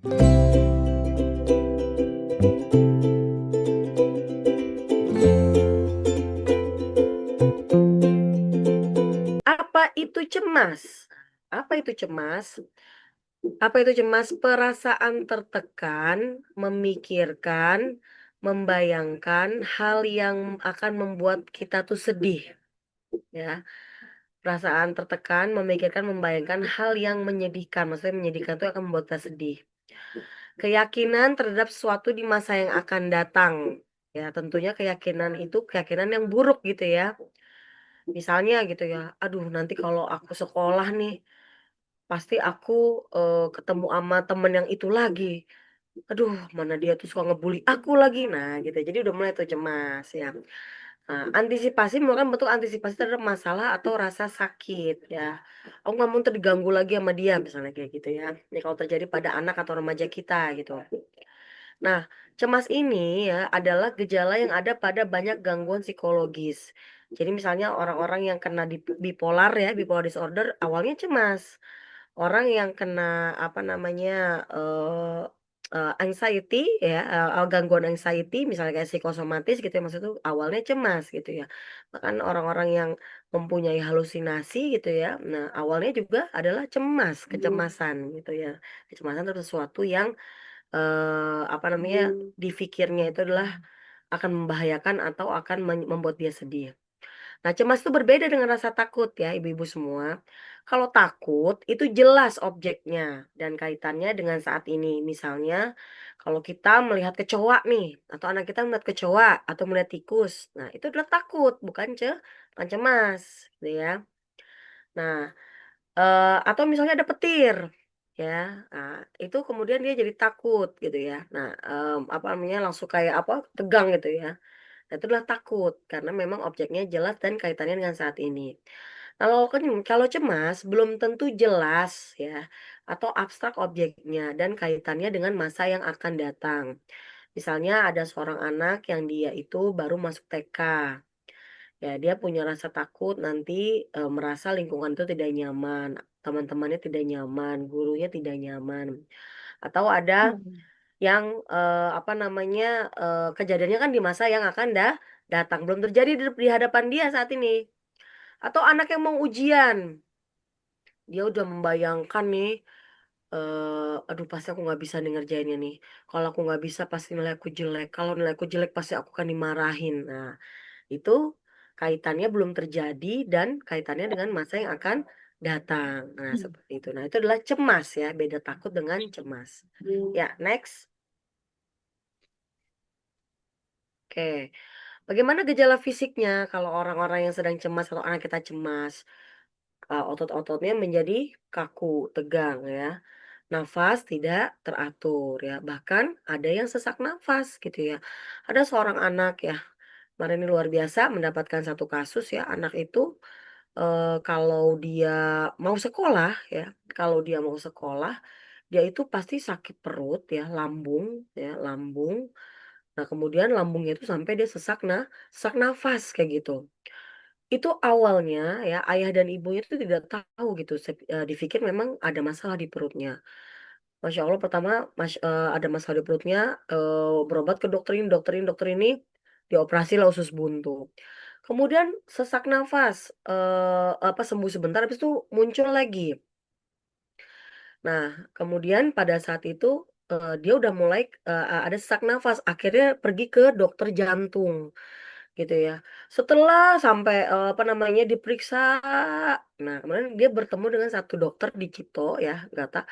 Apa itu cemas? Apa itu cemas? Apa itu cemas? Perasaan tertekan, memikirkan, membayangkan hal yang akan membuat kita tuh sedih, ya. Perasaan tertekan, memikirkan, membayangkan hal yang menyedihkan. Maksudnya menyedihkan itu akan membuat kita sedih. Keyakinan terhadap sesuatu di masa yang akan datang. Ya, tentunya keyakinan itu keyakinan yang buruk gitu ya. Misalnya gitu ya, aduh nanti kalau aku sekolah nih, pasti aku ketemu sama temen yang itu lagi. Aduh, mana dia tuh suka ngebully aku lagi. Nah, gitu. Jadi udah mulai tuh cemas ya. Nah, antisipasi merupakan bentuk antisipasi terhadap masalah atau rasa sakit ya. Aku nggak mau terganggu lagi sama dia misalnya kayak gitu ya. Ini kalau terjadi pada anak atau remaja kita gitu. Nah, cemas ini ya adalah gejala yang ada pada banyak gangguan psikologis. Jadi misalnya orang-orang yang kena bipolar ya, bipolar disorder awalnya cemas. Orang yang kena apa namanya anxiety ya, gangguan anxiety misalnya kayak psikosomatis gitu ya, maksud tuh awalnya cemas gitu ya. Bahkan orang-orang yang mempunyai halusinasi gitu ya. Nah, awalnya juga adalah cemas, kecemasan gitu ya. Kecemasan terhadap sesuatu yang apa namanya, difikirnya itu adalah akan membahayakan atau akan membuat dia sedih. Nah, cemas itu berbeda dengan rasa takut ya, ibu-ibu semua. Kalau takut itu jelas objeknya dan kaitannya dengan saat ini. Misalnya, kalau kita melihat kecoa nih, atau anak kita melihat kecoa atau melihat tikus. Nah, itu adalah takut, bukan cemas, gitu ya. Nah, atau misalnya ada petir, ya, itu kemudian dia jadi takut gitu ya. Nah, apa namanya, langsung kayak apa, tegang gitu ya. Nah, itu adalah takut karena memang objeknya jelas dan kaitannya dengan saat ini. Kalau cemas belum tentu jelas ya, atau abstrak objeknya dan kaitannya dengan masa yang akan datang. Misalnya ada seorang anak yang dia itu baru masuk TK. Ya, dia punya rasa takut nanti, merasa lingkungan itu tidak nyaman, teman-temannya tidak nyaman, gurunya tidak nyaman. Atau ada Mhm. yang, apa namanya, kejadiannya kan di masa yang akan datang, belum terjadi di hadapan dia saat ini. Atau anak yang mau ujian, dia udah membayangkan nih, "Aduh pasti aku nggak bisa nih ngerjainnya nih. Kalau aku nggak bisa pasti nilai aku jelek, kalau nilai aku jelek pasti aku akan dimarahin." Nah, itu kaitannya belum terjadi dan kaitannya dengan masa yang akan datang. Nah, seperti itu. Nah, itu adalah cemas ya, beda takut dengan cemas. Ya, next. Oke. Bagaimana gejala fisiknya kalau orang-orang yang sedang cemas atau anak kita cemas? Otot-ototnya menjadi kaku, tegang ya. Nafas tidak teratur ya. Bahkan ada yang sesak nafas gitu ya. Ada seorang anak ya, kemarin ini luar biasa mendapatkan satu kasus ya, anak itu kalau dia mau sekolah ya, kalau dia mau sekolah, dia itu pasti sakit perut ya, lambung ya, lambung. Nah, kemudian lambungnya itu sampai dia sesak nafas kayak gitu. Itu awalnya ya, ayah dan ibunya itu tidak tahu gitu, dipikir memang ada masalah di perutnya. Masya Allah pertama ada masalah di perutnya, berobat ke dokter ini, dioperasilah usus buntu. Kemudian sesak nafas, apa, sembuh sebentar habis itu muncul lagi. Nah, kemudian pada saat itu, dia udah mulai, ada sesak nafas, akhirnya pergi ke dokter jantung, gitu ya. Setelah sampai, apa namanya, diperiksa, nah kemudian dia bertemu dengan satu dokter di Cito ya, kata,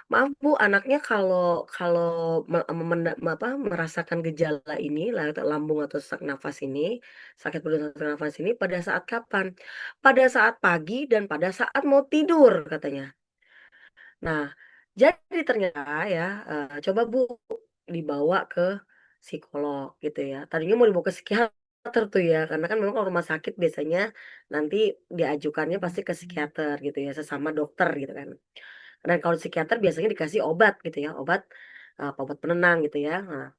"Maaf Bu, anaknya kalau kalau me menda apa, merasakan gejala ini, lambung atau sesak nafas ini, sakit perut sesak nafas ini pada saat kapan?" "Pada saat pagi dan pada saat mau tidur," katanya. Nah, jadi ternyata ya, coba Bu dibawa ke psikolog gitu ya. Tadinya mau dibawa ke psikiater tuh ya, karena kan memang kalau rumah sakit biasanya nanti diajukannya pasti ke psikiater gitu ya, sesama dokter gitu kan. Dan kalau psikiater biasanya dikasih obat gitu ya, obat, obat penenang gitu ya. Nah,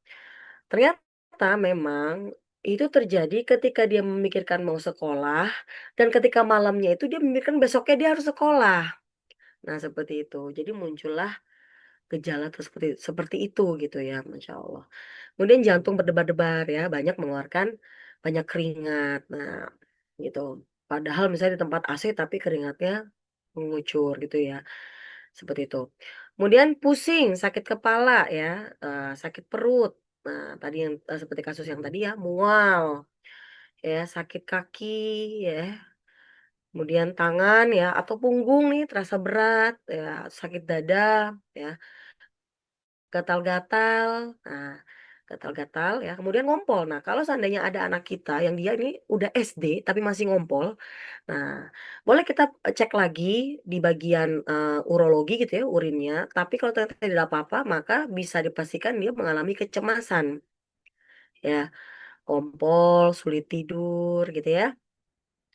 ternyata memang itu terjadi ketika dia memikirkan mau sekolah dan ketika malamnya itu dia memikirkan besoknya dia harus sekolah. Nah, seperti itu. Jadi muncullah gejala seperti seperti itu gitu ya, Masya Allah. Kemudian jantung berdebar-debar ya, banyak mengeluarkan banyak keringat. Nah, gitu. Padahal misalnya di tempat AC tapi keringatnya mengucur gitu ya. Seperti itu. Kemudian pusing, sakit kepala ya, sakit perut. Nah, tadi yang seperti kasus yang tadi ya, mual, ya, sakit kaki ya, kemudian tangan ya atau punggung nih terasa berat ya, sakit dada ya, gatal-gatal. Nah, gatal-gatal ya, kemudian ngompol. Nah, kalau seandainya ada anak kita yang dia ini udah SD tapi masih ngompol, nah, boleh kita cek lagi di bagian urologi gitu ya, urinnya. Tapi kalau ternyata tidak apa-apa, maka bisa dipastikan dia mengalami kecemasan ya, ngompol, sulit tidur gitu ya.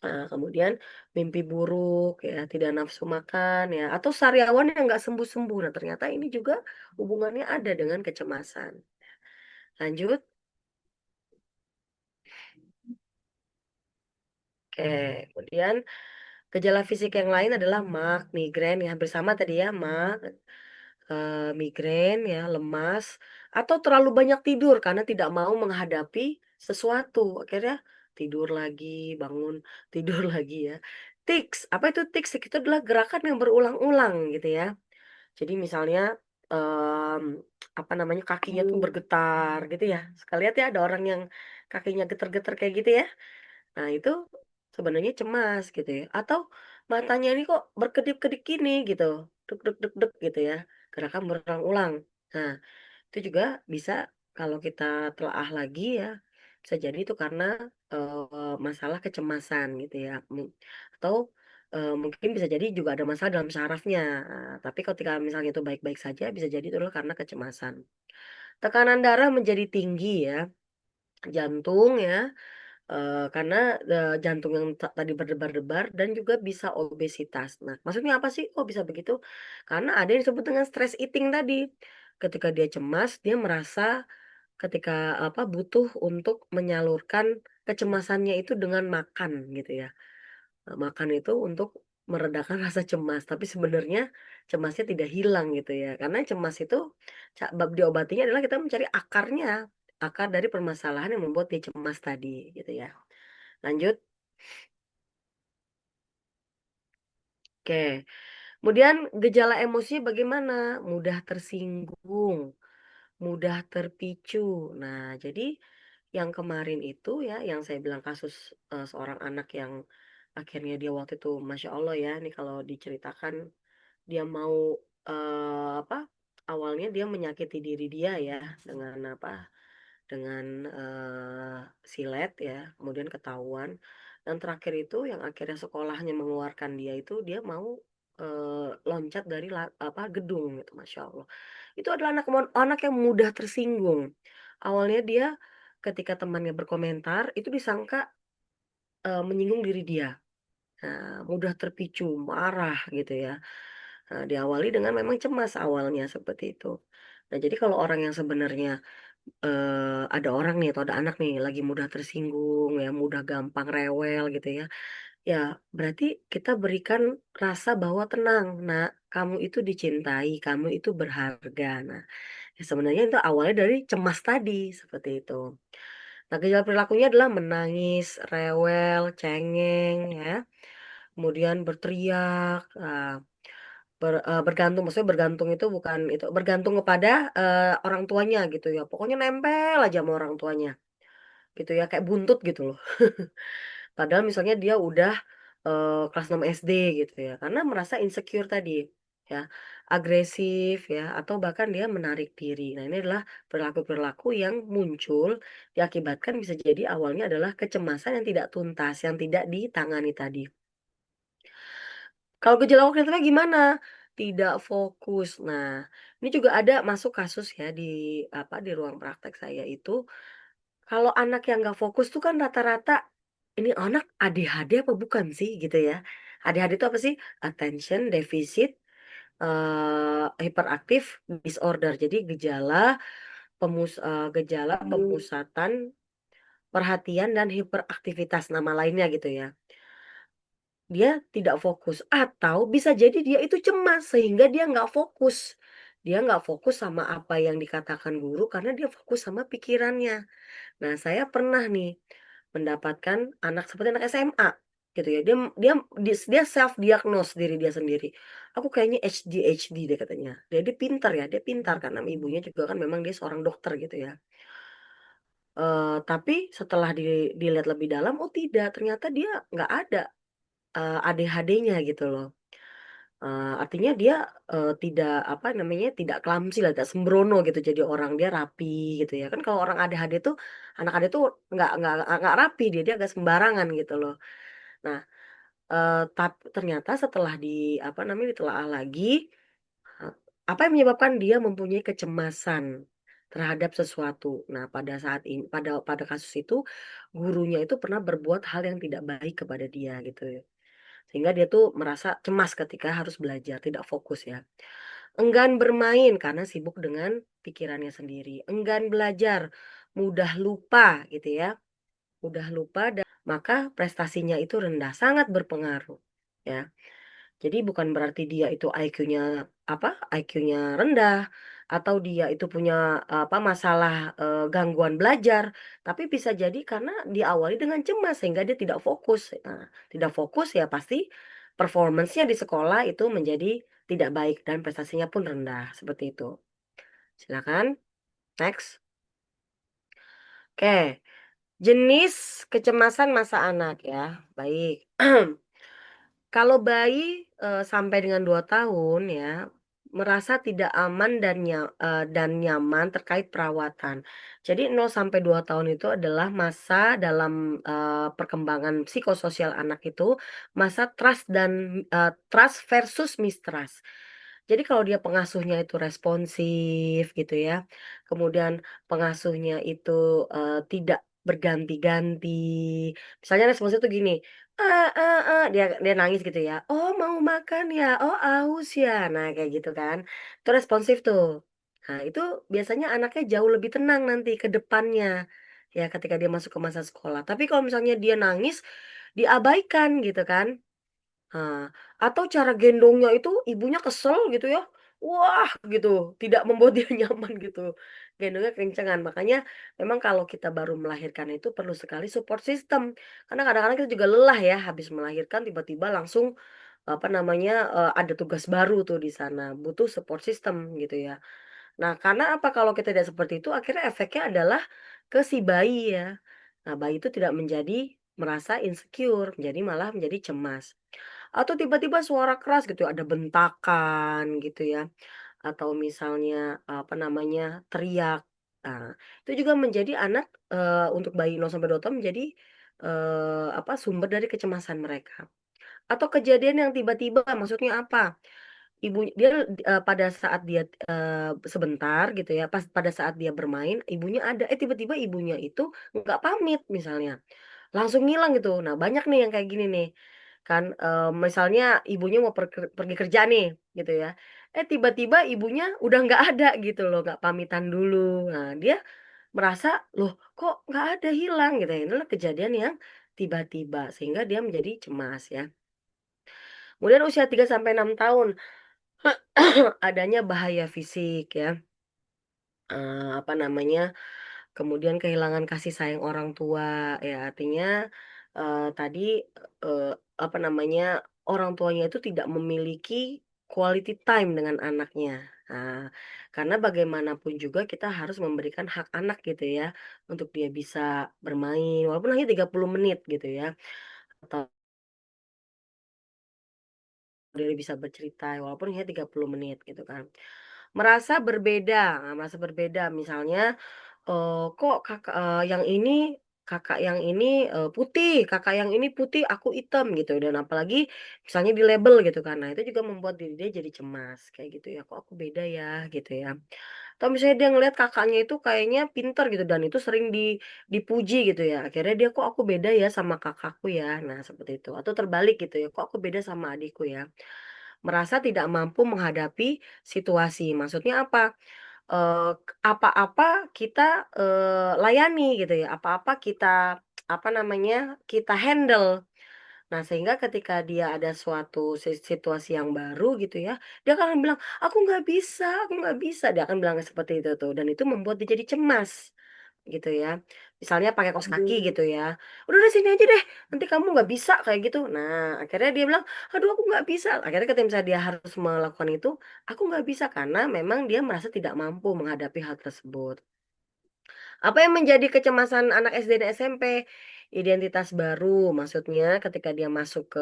Nah, kemudian mimpi buruk ya, tidak nafsu makan ya, atau sariawan yang nggak sembuh-sembuh. Nah, ternyata ini juga hubungannya ada dengan kecemasan. Lanjut. Oke, kemudian gejala fisik yang lain adalah MAG, migrain ya, hampir sama tadi ya, MAG, migrain ya, lemas, atau terlalu banyak tidur karena tidak mau menghadapi sesuatu. Akhirnya tidur lagi, bangun, tidur lagi ya. Tics, apa itu tics? Itu adalah gerakan yang berulang-ulang gitu ya. Jadi misalnya, mmm, apa namanya, kakinya tuh bergetar gitu ya. Suka lihat ya ada orang yang kakinya getar-getar kayak gitu ya. Nah, itu sebenarnya cemas gitu ya, atau matanya ini kok berkedip-kedip gini gitu, deg deg deg deg gitu ya, gerakan berulang-ulang. Nah, itu juga bisa kalau kita telaah lagi ya, bisa jadi itu karena, masalah kecemasan gitu ya, atau, mungkin bisa jadi juga ada masalah dalam sarafnya. Tapi ketika misalnya itu baik-baik saja, bisa jadi itu adalah karena kecemasan. Tekanan darah menjadi tinggi ya, jantung ya, karena, jantung yang tadi berdebar-debar dan juga bisa obesitas. Nah, maksudnya apa sih kok bisa begitu? Karena ada yang disebut dengan stress eating tadi. Ketika dia cemas, dia merasa ketika, apa, butuh untuk menyalurkan kecemasannya itu dengan makan gitu ya. Makan itu untuk meredakan rasa cemas, tapi sebenarnya cemasnya tidak hilang gitu ya. Karena cemas itu bab diobatinya adalah kita mencari akarnya, akar dari permasalahan yang membuat dia cemas tadi gitu ya. Lanjut. Oke. Kemudian gejala emosi bagaimana? Mudah tersinggung, mudah terpicu. Nah, jadi yang kemarin itu ya, yang saya bilang kasus, seorang anak yang akhirnya dia waktu itu Masya Allah ya, ini kalau diceritakan dia mau, apa, awalnya dia menyakiti diri dia ya dengan apa, dengan, silet ya, kemudian ketahuan, dan terakhir itu yang akhirnya sekolahnya mengeluarkan dia itu, dia mau, loncat dari apa, gedung gitu, Masya Allah. Itu adalah anak yang mudah tersinggung. Awalnya dia ketika temannya berkomentar, itu disangka, menyinggung diri dia. Nah, mudah terpicu, marah gitu ya. Diawali dengan memang cemas awalnya, seperti itu. Nah, jadi kalau orang yang sebenarnya ada orang nih atau ada anak nih lagi mudah tersinggung ya, mudah gampang rewel gitu ya. Ya berarti kita berikan rasa bahwa tenang, Nak, kamu itu dicintai, kamu itu berharga. Nah, ya sebenarnya itu awalnya dari cemas tadi, seperti itu. Nah, gejala perilakunya adalah menangis, rewel, cengeng ya, kemudian berteriak, bergantung, maksudnya bergantung itu bukan itu, bergantung kepada, orang tuanya gitu ya, pokoknya nempel aja sama orang tuanya, gitu ya, kayak buntut gitu loh. Padahal misalnya dia udah, kelas 6 SD gitu ya, karena merasa insecure tadi, ya, agresif ya, atau bahkan dia menarik diri. Nah, ini adalah perilaku-perilaku yang muncul diakibatkan bisa jadi awalnya adalah kecemasan yang tidak tuntas, yang tidak ditangani tadi. Kalau gejala kognitifnya gimana? Tidak fokus. Nah, ini juga ada masuk kasus ya di apa, di ruang praktek saya itu, kalau anak yang nggak fokus tuh kan rata-rata, ini anak ADHD apa bukan sih gitu ya. ADHD itu apa sih? Attention Deficit, Hyperactive Disorder. Jadi gejala pemusatan perhatian dan hiperaktivitas, nama lainnya gitu ya. Dia tidak fokus atau bisa jadi dia itu cemas sehingga dia nggak fokus. Dia nggak fokus sama apa yang dikatakan guru karena dia fokus sama pikirannya. Nah, saya pernah nih mendapatkan anak seperti anak SMA gitu ya. Dia dia self diagnose diri dia sendiri. Aku kayaknya ADHD deh katanya. Dia pintar ya, dia pintar karena ibunya juga kan memang dia seorang dokter gitu ya. Tapi setelah dilihat lebih dalam, oh tidak, ternyata dia nggak ada ADHD-nya gitu loh. Artinya dia, tidak apa namanya, tidak clumsy lah, tidak sembrono gitu jadi orang, dia rapi gitu ya. Kan kalau orang ADHD tuh, anak ADHD tuh nggak rapi dia, dia agak sembarangan gitu loh. Nah, ternyata setelah apa namanya, ditelaah lagi, eee, apa yang menyebabkan dia mempunyai kecemasan terhadap sesuatu. Nah, pada saat ini pada kasus itu, gurunya itu pernah berbuat hal yang tidak baik kepada dia gitu ya. Sehingga dia tuh merasa cemas ketika harus belajar, tidak fokus ya. Enggan bermain karena sibuk dengan pikirannya sendiri, enggan belajar, mudah lupa gitu ya, mudah lupa dan maka prestasinya itu rendah, sangat berpengaruh ya. Jadi bukan berarti dia itu IQ-nya apa, IQ-nya rendah atau dia itu punya apa, masalah, gangguan belajar, tapi bisa jadi karena diawali dengan cemas sehingga dia tidak fokus. Nah, tidak fokus ya pasti performance-nya di sekolah itu menjadi tidak baik dan prestasinya pun rendah, seperti itu. Silakan, next. Oke, jenis kecemasan masa anak ya, baik. Kalau bayi, sampai dengan 2 tahun ya, merasa tidak aman dan nyaman terkait perawatan. Jadi 0 sampai 2 tahun itu adalah masa dalam, perkembangan psikososial anak itu, masa trust versus mistrust. Jadi kalau dia pengasuhnya itu responsif gitu ya, kemudian pengasuhnya itu, tidak berganti-ganti, misalnya responsif tuh gini, dia nangis gitu ya, "Oh mau makan ya? Oh aus ya?" Nah kayak gitu kan, itu responsif tuh. Nah itu biasanya anaknya jauh lebih tenang nanti ke depannya, ya ketika dia masuk ke masa sekolah. Tapi kalau misalnya dia nangis, diabaikan gitu kan, atau cara gendongnya itu ibunya kesel gitu ya, wah gitu, tidak membuat dia nyaman gitu, gendongnya kencengan. Makanya memang kalau kita baru melahirkan itu perlu sekali support system, karena kadang-kadang kita juga lelah ya, habis melahirkan tiba-tiba langsung, apa namanya, ada tugas baru tuh di sana, butuh support system gitu ya. Nah, karena apa, kalau kita tidak seperti itu akhirnya efeknya adalah ke si bayi ya. Nah, bayi itu tidak merasa insecure, jadi malah menjadi cemas. Atau tiba-tiba suara keras gitu, ada bentakan gitu ya, atau misalnya, apa namanya, teriak. Nah, itu juga menjadi untuk bayi 0 sampai 2 tahun menjadi, apa, sumber dari kecemasan mereka. Atau kejadian yang tiba-tiba, maksudnya apa? Pada saat dia, sebentar gitu ya, pada saat dia bermain, ibunya ada, tiba-tiba ibunya itu nggak pamit misalnya, langsung ngilang gitu. Nah, banyak nih yang kayak gini nih, kan, misalnya ibunya mau pergi kerja nih, gitu ya, tiba-tiba ibunya udah nggak ada gitu loh, nggak pamitan dulu. Nah, dia merasa, "Loh kok nggak ada, hilang?" Gitu ya. Itu adalah kejadian yang tiba-tiba, sehingga dia menjadi cemas ya. Kemudian usia 3 sampai 6 tahun. Adanya bahaya fisik ya, apa namanya, kemudian kehilangan kasih sayang orang tua, ya artinya, tadi, eee, apa namanya, orang tuanya itu tidak memiliki quality time dengan anaknya. Nah, karena bagaimanapun juga kita harus memberikan hak anak gitu ya, untuk dia bisa bermain walaupun hanya 30 menit gitu ya, atau dia bisa bercerita walaupun hanya 30 menit gitu kan. Merasa berbeda misalnya, kok kakak yang ini, putih, kakak yang ini putih, aku hitam gitu dan apalagi misalnya di-label gitu kan. Nah itu juga membuat diri dia jadi cemas kayak gitu ya, kok aku beda ya gitu ya. Atau misalnya dia ngelihat kakaknya itu kayaknya pinter gitu dan itu sering dipuji gitu ya, akhirnya dia, "Kok aku beda ya sama kakakku ya?" Nah seperti itu. Atau terbalik gitu ya, "Kok aku beda sama adikku ya?" Merasa tidak mampu menghadapi situasi, maksudnya apa? Apa-apa kita, layani gitu ya, apa-apa kita, apa namanya, kita handle. Nah, sehingga ketika dia ada suatu situasi yang baru gitu ya, dia akan bilang, aku nggak bisa. Dia akan bilang seperti itu tuh. Dan itu membuat dia jadi cemas gitu ya. Misalnya pakai kaos kaki gitu ya. Udah sini aja deh, nanti kamu nggak bisa kayak gitu. Nah, akhirnya dia bilang, aduh aku nggak bisa. Akhirnya ketika misalnya dia harus melakukan itu, aku nggak bisa karena memang dia merasa tidak mampu menghadapi hal tersebut. Apa yang menjadi kecemasan anak SD dan SMP? Identitas baru, maksudnya ketika dia masuk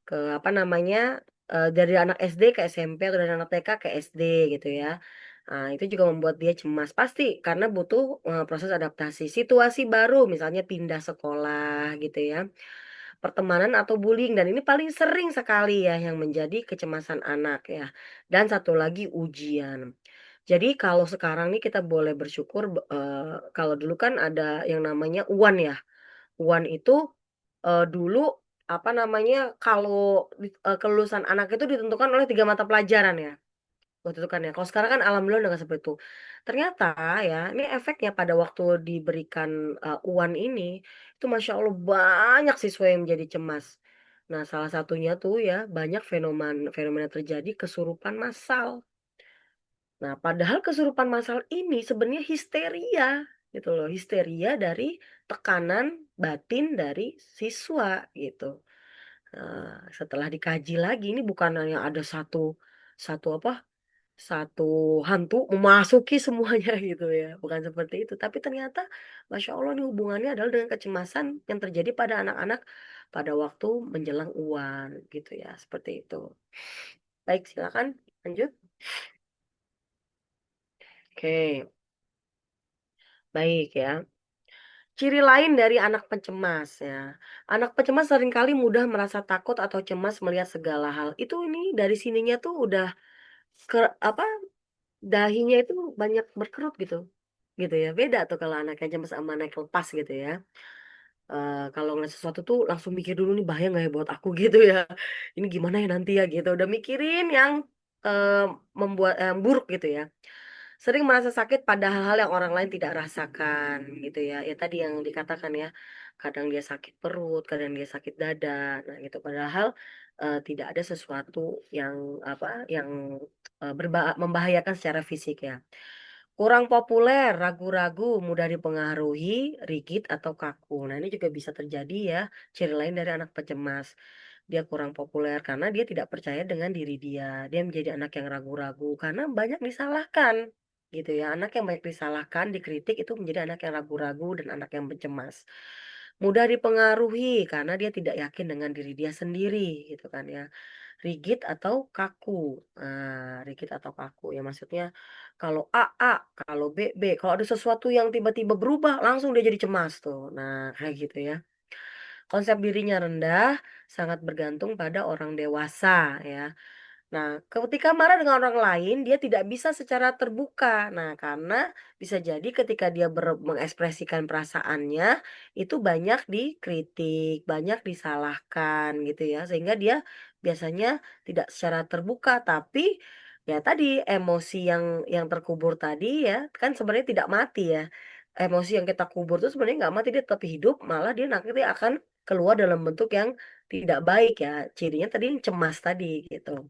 ke apa namanya, dari anak SD ke SMP atau dari anak TK ke SD gitu ya. Nah, itu juga membuat dia cemas. Pasti karena butuh proses adaptasi. Situasi baru, misalnya pindah sekolah gitu ya. Pertemanan atau bullying dan ini paling sering sekali ya yang menjadi kecemasan anak ya. Dan satu lagi ujian. Jadi kalau sekarang nih kita boleh bersyukur kalau dulu kan ada yang namanya UAN ya. UAN itu, dulu apa namanya, kalau kelulusan anak itu ditentukan oleh 3 mata pelajaran ya, waktu itu kan ya. Kalau sekarang kan alhamdulillah udah nggak seperti itu. Ternyata ya, ini efeknya pada waktu diberikan, UAN ini, itu Masya Allah banyak siswa yang menjadi cemas. Nah, salah satunya tuh ya, banyak fenomena terjadi kesurupan massal. Nah, padahal kesurupan massal ini sebenarnya histeria, gitu loh. Histeria dari tekanan batin dari siswa, gitu. Setelah dikaji lagi, ini bukan hanya ada satu satu apa, satu hantu memasuki semuanya gitu ya, bukan seperti itu. Tapi ternyata Masya Allah nih hubungannya adalah dengan kecemasan yang terjadi pada anak-anak pada waktu menjelang UAN, gitu ya, seperti itu. Baik, silakan lanjut. Oke, baik ya. Ciri lain dari anak pencemas ya. Anak pencemas seringkali mudah merasa takut atau cemas melihat segala hal. Itu ini dari sininya tuh udah ke apa, dahinya itu banyak berkerut gitu. Gitu ya. Beda tuh kalau anaknya cemas sama anak lepas gitu ya. Kalau ngeliat sesuatu tuh langsung mikir dulu nih bahaya nggak ya buat aku gitu ya. Ini gimana ya nanti ya gitu. Udah mikirin yang eh, membuat buruk gitu ya. Sering merasa sakit pada hal-hal yang orang lain tidak rasakan gitu ya. Ya tadi yang dikatakan ya, kadang dia sakit perut, kadang dia sakit dada. Nah, gitu padahal tidak ada sesuatu yang yang membahayakan secara fisik ya. Kurang populer, ragu-ragu, mudah dipengaruhi, rigid atau kaku. Nah, ini juga bisa terjadi ya, ciri lain dari anak pencemas. Dia kurang populer karena dia tidak percaya dengan diri dia. Dia menjadi anak yang ragu-ragu karena banyak disalahkan. Gitu ya. Anak yang banyak disalahkan, dikritik itu menjadi anak yang ragu-ragu dan anak yang pencemas. Mudah dipengaruhi karena dia tidak yakin dengan diri dia sendiri gitu kan ya. Rigid atau kaku. Rigid atau kaku ya maksudnya kalau A, kalau B, B. Kalau ada sesuatu yang tiba-tiba berubah langsung dia jadi cemas tuh. Nah, kayak gitu ya. Konsep dirinya rendah sangat bergantung pada orang dewasa ya. Nah, ketika marah dengan orang lain, dia tidak bisa secara terbuka. Nah, karena bisa jadi ketika dia mengekspresikan perasaannya, itu banyak dikritik, banyak disalahkan gitu ya. Sehingga dia biasanya tidak secara terbuka, tapi ya tadi emosi yang terkubur tadi ya, kan sebenarnya tidak mati ya. Emosi yang kita kubur itu sebenarnya nggak mati, dia tetap hidup, malah dia nanti akan keluar dalam bentuk yang tidak baik ya. Cirinya tadi yang cemas tadi gitu.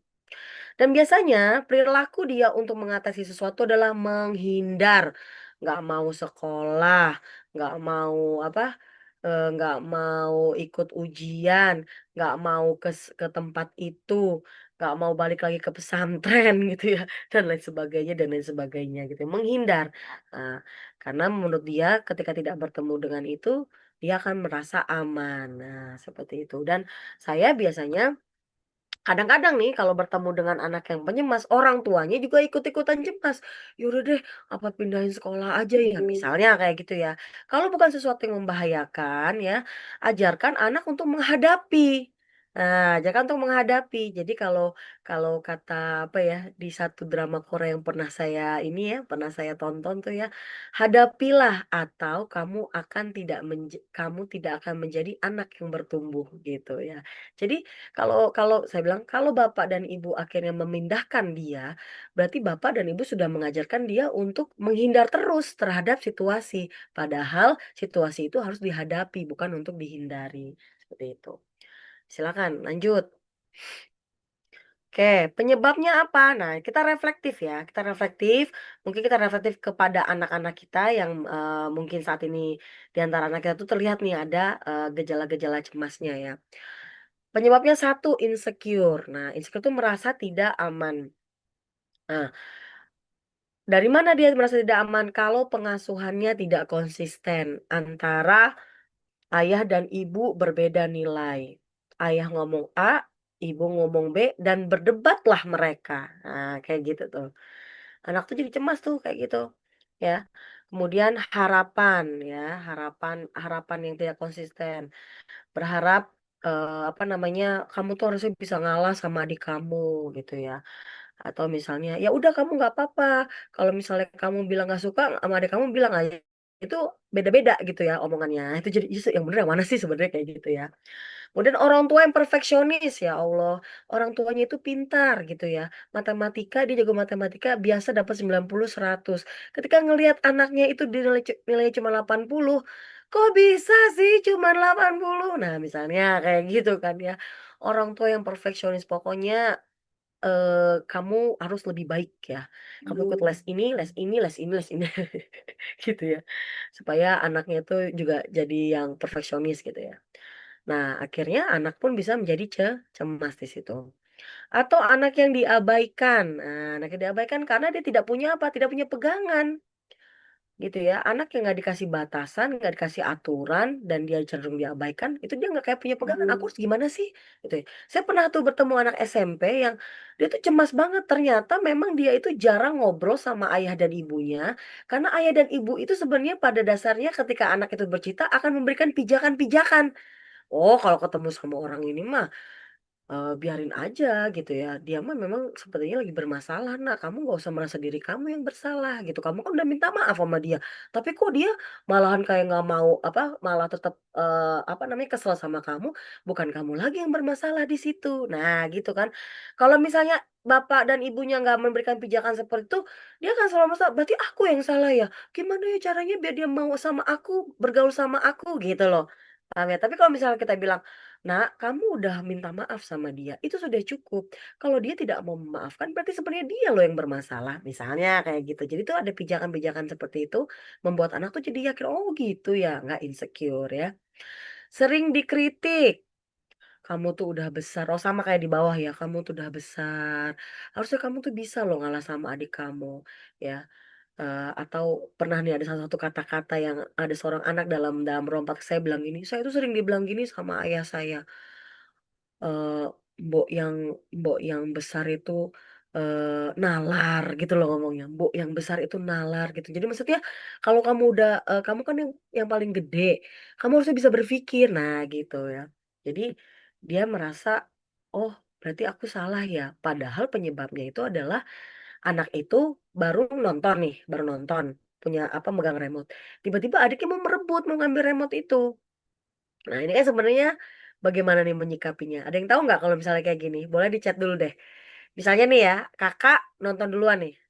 Dan biasanya perilaku dia untuk mengatasi sesuatu adalah menghindar, nggak mau sekolah, nggak mau nggak mau ikut ujian, nggak mau ke tempat itu, nggak mau balik lagi ke pesantren gitu ya, dan lain sebagainya gitu, menghindar. Nah, karena menurut dia ketika tidak bertemu dengan itu, dia akan merasa aman. Nah, seperti itu. Dan saya biasanya kadang-kadang nih kalau bertemu dengan anak yang penyemas, orang tuanya juga ikut-ikutan cemas. "Ya udah deh, apa pindahin sekolah aja ya?" Misalnya kayak gitu ya. Kalau bukan sesuatu yang membahayakan ya, ajarkan anak untuk menghadapi. Nah, ajarkan untuk menghadapi. Jadi kalau kalau kata apa ya, di satu drama Korea yang pernah saya ini ya, pernah saya tonton tuh ya, "Hadapilah atau kamu tidak akan menjadi anak yang bertumbuh." Gitu ya. Jadi kalau kalau saya bilang, kalau bapak dan ibu akhirnya memindahkan dia, berarti bapak dan ibu sudah mengajarkan dia untuk menghindar terus terhadap situasi. Padahal situasi itu harus dihadapi, bukan untuk dihindari, seperti itu. Silakan lanjut. Oke, penyebabnya apa? Nah, kita reflektif ya. Kita reflektif, mungkin kita reflektif kepada anak-anak kita yang mungkin saat ini di antara anak kita tuh terlihat nih ada gejala-gejala cemasnya ya. Penyebabnya satu, insecure. Nah, insecure itu merasa tidak aman. Nah, dari mana dia merasa tidak aman? Kalau pengasuhannya tidak konsisten antara ayah dan ibu berbeda nilai. Ayah ngomong A, ibu ngomong B, dan berdebatlah mereka. Nah, kayak gitu tuh. Anak tuh jadi cemas tuh kayak gitu, ya. Kemudian harapan, ya, harapan harapan yang tidak konsisten. Berharap apa namanya, kamu tuh harusnya bisa ngalah sama adik kamu gitu ya. Atau misalnya, ya udah kamu nggak apa-apa. Kalau misalnya kamu bilang nggak suka sama adik kamu bilang aja. Itu beda-beda gitu ya omongannya. Itu jadi justru yang bener yang mana sih sebenarnya kayak gitu ya. Kemudian orang tua yang perfeksionis, ya Allah, orang tuanya itu pintar gitu ya. Matematika, dia jago matematika, biasa dapat 90 100. Ketika ngelihat anaknya itu nilainya cuma 80, kok bisa sih cuma 80? Nah, misalnya kayak gitu kan ya. Orang tua yang perfeksionis pokoknya kamu harus lebih baik ya. Kamu ikut les ini, les ini, les ini, les ini, gitu ya. Supaya anaknya itu juga jadi yang perfeksionis gitu ya. Nah, akhirnya anak pun bisa menjadi cemas di situ. Atau anak yang diabaikan. Nah, anak yang diabaikan karena dia tidak punya apa? Tidak punya pegangan. Gitu ya. Anak yang nggak dikasih batasan, nggak dikasih aturan, dan dia cenderung diabaikan, itu dia nggak kayak punya pegangan. Aku harus gimana sih? Gitu ya. Saya pernah tuh bertemu anak SMP yang dia tuh cemas banget. Ternyata memang dia itu jarang ngobrol sama ayah dan ibunya. Karena ayah dan ibu itu sebenarnya pada dasarnya ketika anak itu bercerita akan memberikan pijakan-pijakan. Oh, kalau ketemu sama orang ini mah, biarin aja gitu ya, dia mah memang sepertinya lagi bermasalah, Nak, kamu nggak usah merasa diri kamu yang bersalah gitu, kamu kan udah minta maaf sama dia, tapi kok dia malahan kayak nggak mau apa, malah tetap, apa namanya, kesel sama kamu, bukan kamu lagi yang bermasalah di situ. Nah gitu kan. Kalau misalnya bapak dan ibunya nggak memberikan pijakan seperti itu, dia akan selalu merasa, "Berarti aku yang salah ya? Gimana ya caranya biar dia mau sama aku, bergaul sama aku?" Gitu loh. Paham ya? Tapi kalau misalnya kita bilang, "Nak, kamu udah minta maaf sama dia, itu sudah cukup. Kalau dia tidak mau memaafkan, berarti sebenarnya dia loh yang bermasalah." Misalnya kayak gitu. Jadi tuh ada pijakan-pijakan seperti itu, membuat anak tuh jadi yakin, "Oh gitu ya," nggak insecure ya. Sering dikritik, "Kamu tuh udah besar," oh sama kayak di bawah ya, "Kamu tuh udah besar, harusnya kamu tuh bisa loh ngalah sama adik kamu," ya. Atau pernah nih ada salah satu kata-kata yang ada seorang anak dalam dalam rompak saya bilang gini, "Saya tuh sering dibilang gini sama ayah saya." Eee, mbok yang mbok yang besar itu, nalar gitu loh ngomongnya, "Mbok yang besar itu nalar," gitu. Jadi maksudnya kalau kamu udah kamu kan yang paling gede, kamu harusnya bisa berpikir. Nah gitu ya. Jadi dia merasa, "Oh berarti aku salah ya?" Padahal penyebabnya itu adalah anak itu baru nonton, punya apa, megang remote. Tiba-tiba adiknya mau merebut, mau ngambil remote itu. Nah, ini kan sebenarnya bagaimana nih menyikapinya? Ada yang tahu nggak kalau misalnya kayak gini? Boleh di-chat dulu deh. Misalnya nih ya, Kakak nonton duluan nih,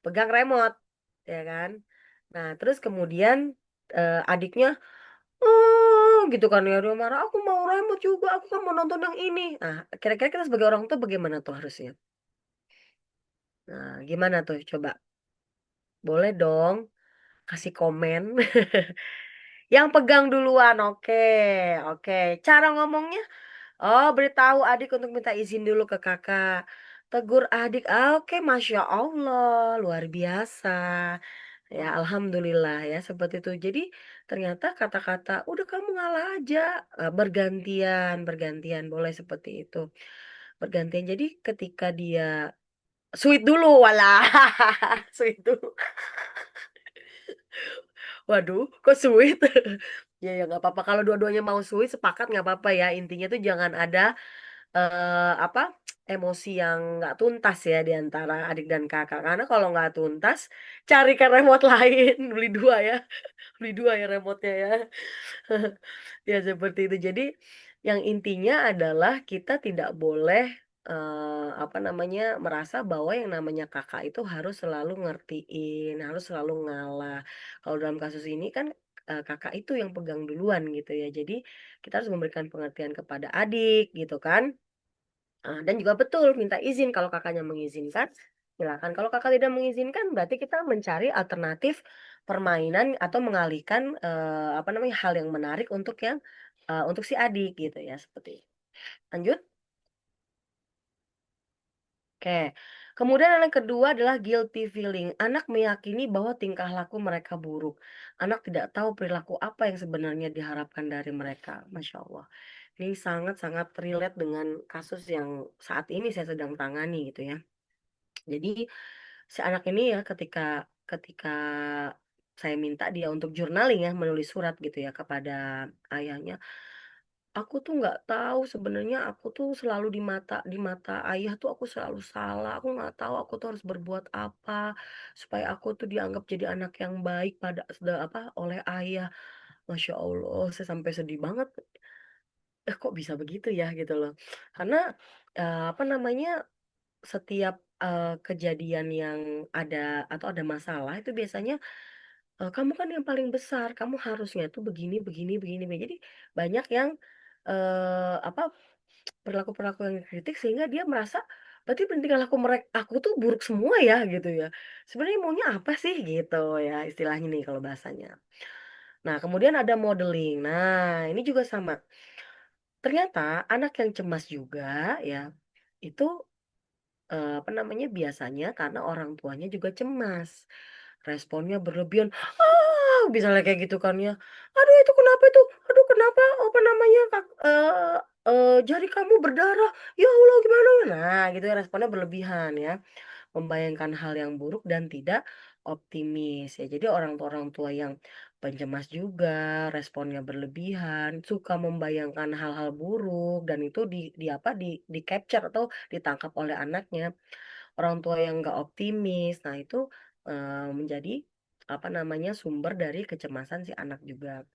pegang remote, ya kan. Nah, terus kemudian, adiknya, gitu kan ya, dia marah, "Aku mau remote juga, aku kan mau nonton yang ini." Nah, kira-kira kita sebagai orang tua bagaimana tuh harusnya? Nah, gimana tuh coba? Boleh dong kasih komen. Yang pegang duluan, oke oke. Cara ngomongnya, oh, beritahu adik untuk minta izin dulu ke Kakak. Tegur adik, ah, oke, Masya Allah, luar biasa. Ya, alhamdulillah ya, seperti itu. Jadi ternyata kata-kata, udah kamu ngalah aja, bergantian, bergantian, boleh seperti itu. Bergantian, jadi ketika dia sweet dulu, walah, sweet dulu. Waduh, kok sweet? Ya ya nggak apa-apa, kalau dua-duanya mau sweet sepakat nggak apa-apa ya, intinya tuh jangan ada apa, emosi yang nggak tuntas ya di antara adik dan kakak. Karena kalau nggak tuntas, carikan remote lain, beli 2 ya, beli 2 ya remote-nya ya. Ya seperti itu. Jadi yang intinya adalah kita tidak boleh, apa namanya, merasa bahwa yang namanya kakak itu harus selalu ngertiin, harus selalu ngalah. Kalau dalam kasus ini kan kakak itu yang pegang duluan gitu ya. Jadi kita harus memberikan pengertian kepada adik gitu kan. Dan juga betul minta izin kalau kakaknya mengizinkan, silakan. Kalau kakak tidak mengizinkan, berarti kita mencari alternatif permainan atau mengalihkan apa namanya hal yang menarik untuk si adik gitu ya seperti itu. Lanjut. Oke. Kemudian yang kedua adalah guilty feeling. Anak meyakini bahwa tingkah laku mereka buruk. Anak tidak tahu perilaku apa yang sebenarnya diharapkan dari mereka. Masya Allah. Ini sangat-sangat relate dengan kasus yang saat ini saya sedang tangani gitu ya. Jadi si anak ini ya ketika ketika saya minta dia untuk journaling ya, menulis surat gitu ya kepada ayahnya. Aku tuh nggak tahu sebenarnya aku tuh selalu di mata ayah tuh aku selalu salah. Aku nggak tahu aku tuh harus berbuat apa supaya aku tuh dianggap jadi anak yang baik oleh ayah. Masya Allah, saya sampai sedih banget. Kok bisa begitu ya gitu loh. Karena apa namanya setiap, kejadian yang ada atau ada masalah itu biasanya, "Kamu kan yang paling besar, kamu harusnya tuh begini begini begini." Jadi banyak yang, apa, perilaku-perilaku yang dikritik sehingga dia merasa, "Berarti tingkah laku aku tuh buruk semua ya?" Gitu ya. Sebenarnya maunya apa sih gitu ya istilahnya nih kalau bahasanya. Nah kemudian ada modeling. Nah ini juga sama. Ternyata anak yang cemas juga ya, itu apa namanya, biasanya karena orang tuanya juga cemas. Responnya berlebihan, misalnya kayak gitu kan ya. "Aduh itu kenapa itu? Aduh kenapa, apa namanya, jari kamu berdarah? Ya Allah gimana?" Nah gitu ya responnya berlebihan ya. Membayangkan hal yang buruk dan tidak optimis ya. Jadi orang tua yang pencemas juga, responnya berlebihan, suka membayangkan hal-hal buruk dan itu di-capture atau ditangkap oleh anaknya. Orang tua yang nggak optimis, nah itu, menjadi, apa namanya, sumber dari kecemasan si anak juga.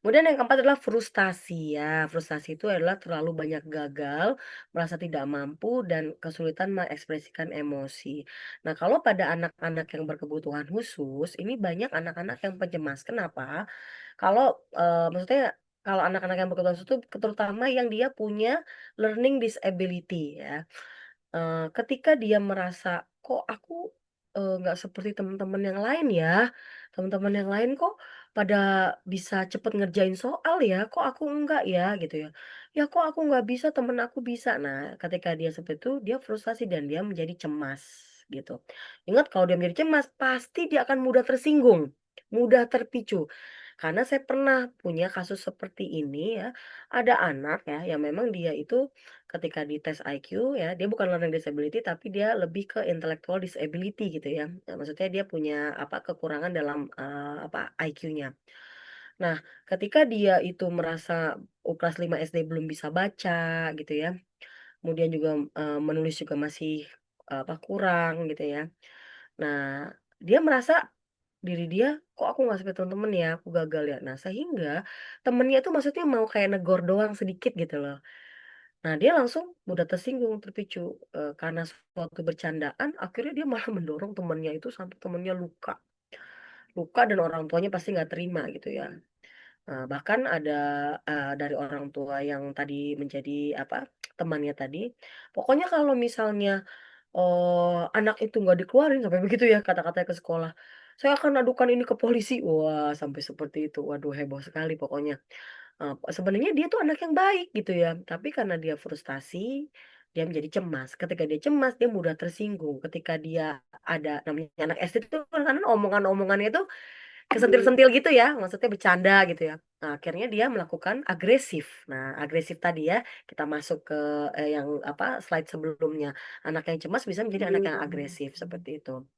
Kemudian yang keempat adalah frustasi ya. Frustasi itu adalah terlalu banyak gagal, merasa tidak mampu, dan kesulitan mengekspresikan emosi. Nah, kalau pada anak-anak yang berkebutuhan khusus, ini banyak anak-anak yang pencemas. Kenapa? Kalau, maksudnya kalau anak-anak yang berkebutuhan khusus itu terutama yang dia punya learning disability ya. Ketika dia merasa, "Kok aku, nggak seperti teman-teman yang lain ya? Teman-teman yang lain kok pada bisa cepet ngerjain soal ya, kok aku enggak ya?" Gitu ya. "Ya kok aku nggak bisa, temen aku bisa." Nah, ketika dia seperti itu, dia frustasi dan dia menjadi cemas, gitu. Ingat kalau dia menjadi cemas, pasti dia akan mudah tersinggung, mudah terpicu. Karena saya pernah punya kasus seperti ini ya, ada anak ya, yang memang dia itu ketika dites IQ ya, dia bukan learning disability tapi dia lebih ke intellectual disability gitu ya. Maksudnya dia punya apa, kekurangan dalam, apa, IQ-nya. Nah, ketika dia itu merasa, kelas 5 SD belum bisa baca gitu ya, kemudian juga, menulis juga masih, apa, kurang gitu ya. Nah, dia merasa diri dia, "Kok aku nggak seperti temen-temen ya, aku gagal ya?" Nah, sehingga temennya itu maksudnya mau kayak negor doang sedikit gitu loh. Nah, dia langsung mudah tersinggung, terpicu, karena suatu bercandaan akhirnya dia malah mendorong temannya itu sampai temannya luka. Luka dan orang tuanya pasti nggak terima gitu ya. Bahkan ada, dari orang tua yang tadi menjadi apa, temannya tadi, "Pokoknya kalau misalnya, anak itu nggak dikeluarin," sampai begitu ya kata-katanya ke sekolah, "saya akan adukan ini ke polisi." Wah, sampai seperti itu. Waduh heboh sekali pokoknya. Sebenarnya dia tuh anak yang baik gitu ya, tapi karena dia frustasi, dia menjadi cemas. Ketika dia cemas, dia mudah tersinggung. Ketika dia ada namanya anak SD itu kan kadang omongan-omongannya itu kesentil-sentil gitu ya, maksudnya bercanda gitu ya. Nah, akhirnya dia melakukan agresif. Nah, agresif tadi ya, kita masuk ke, yang apa, slide sebelumnya. Anak yang cemas bisa menjadi anak yang agresif, seperti itu.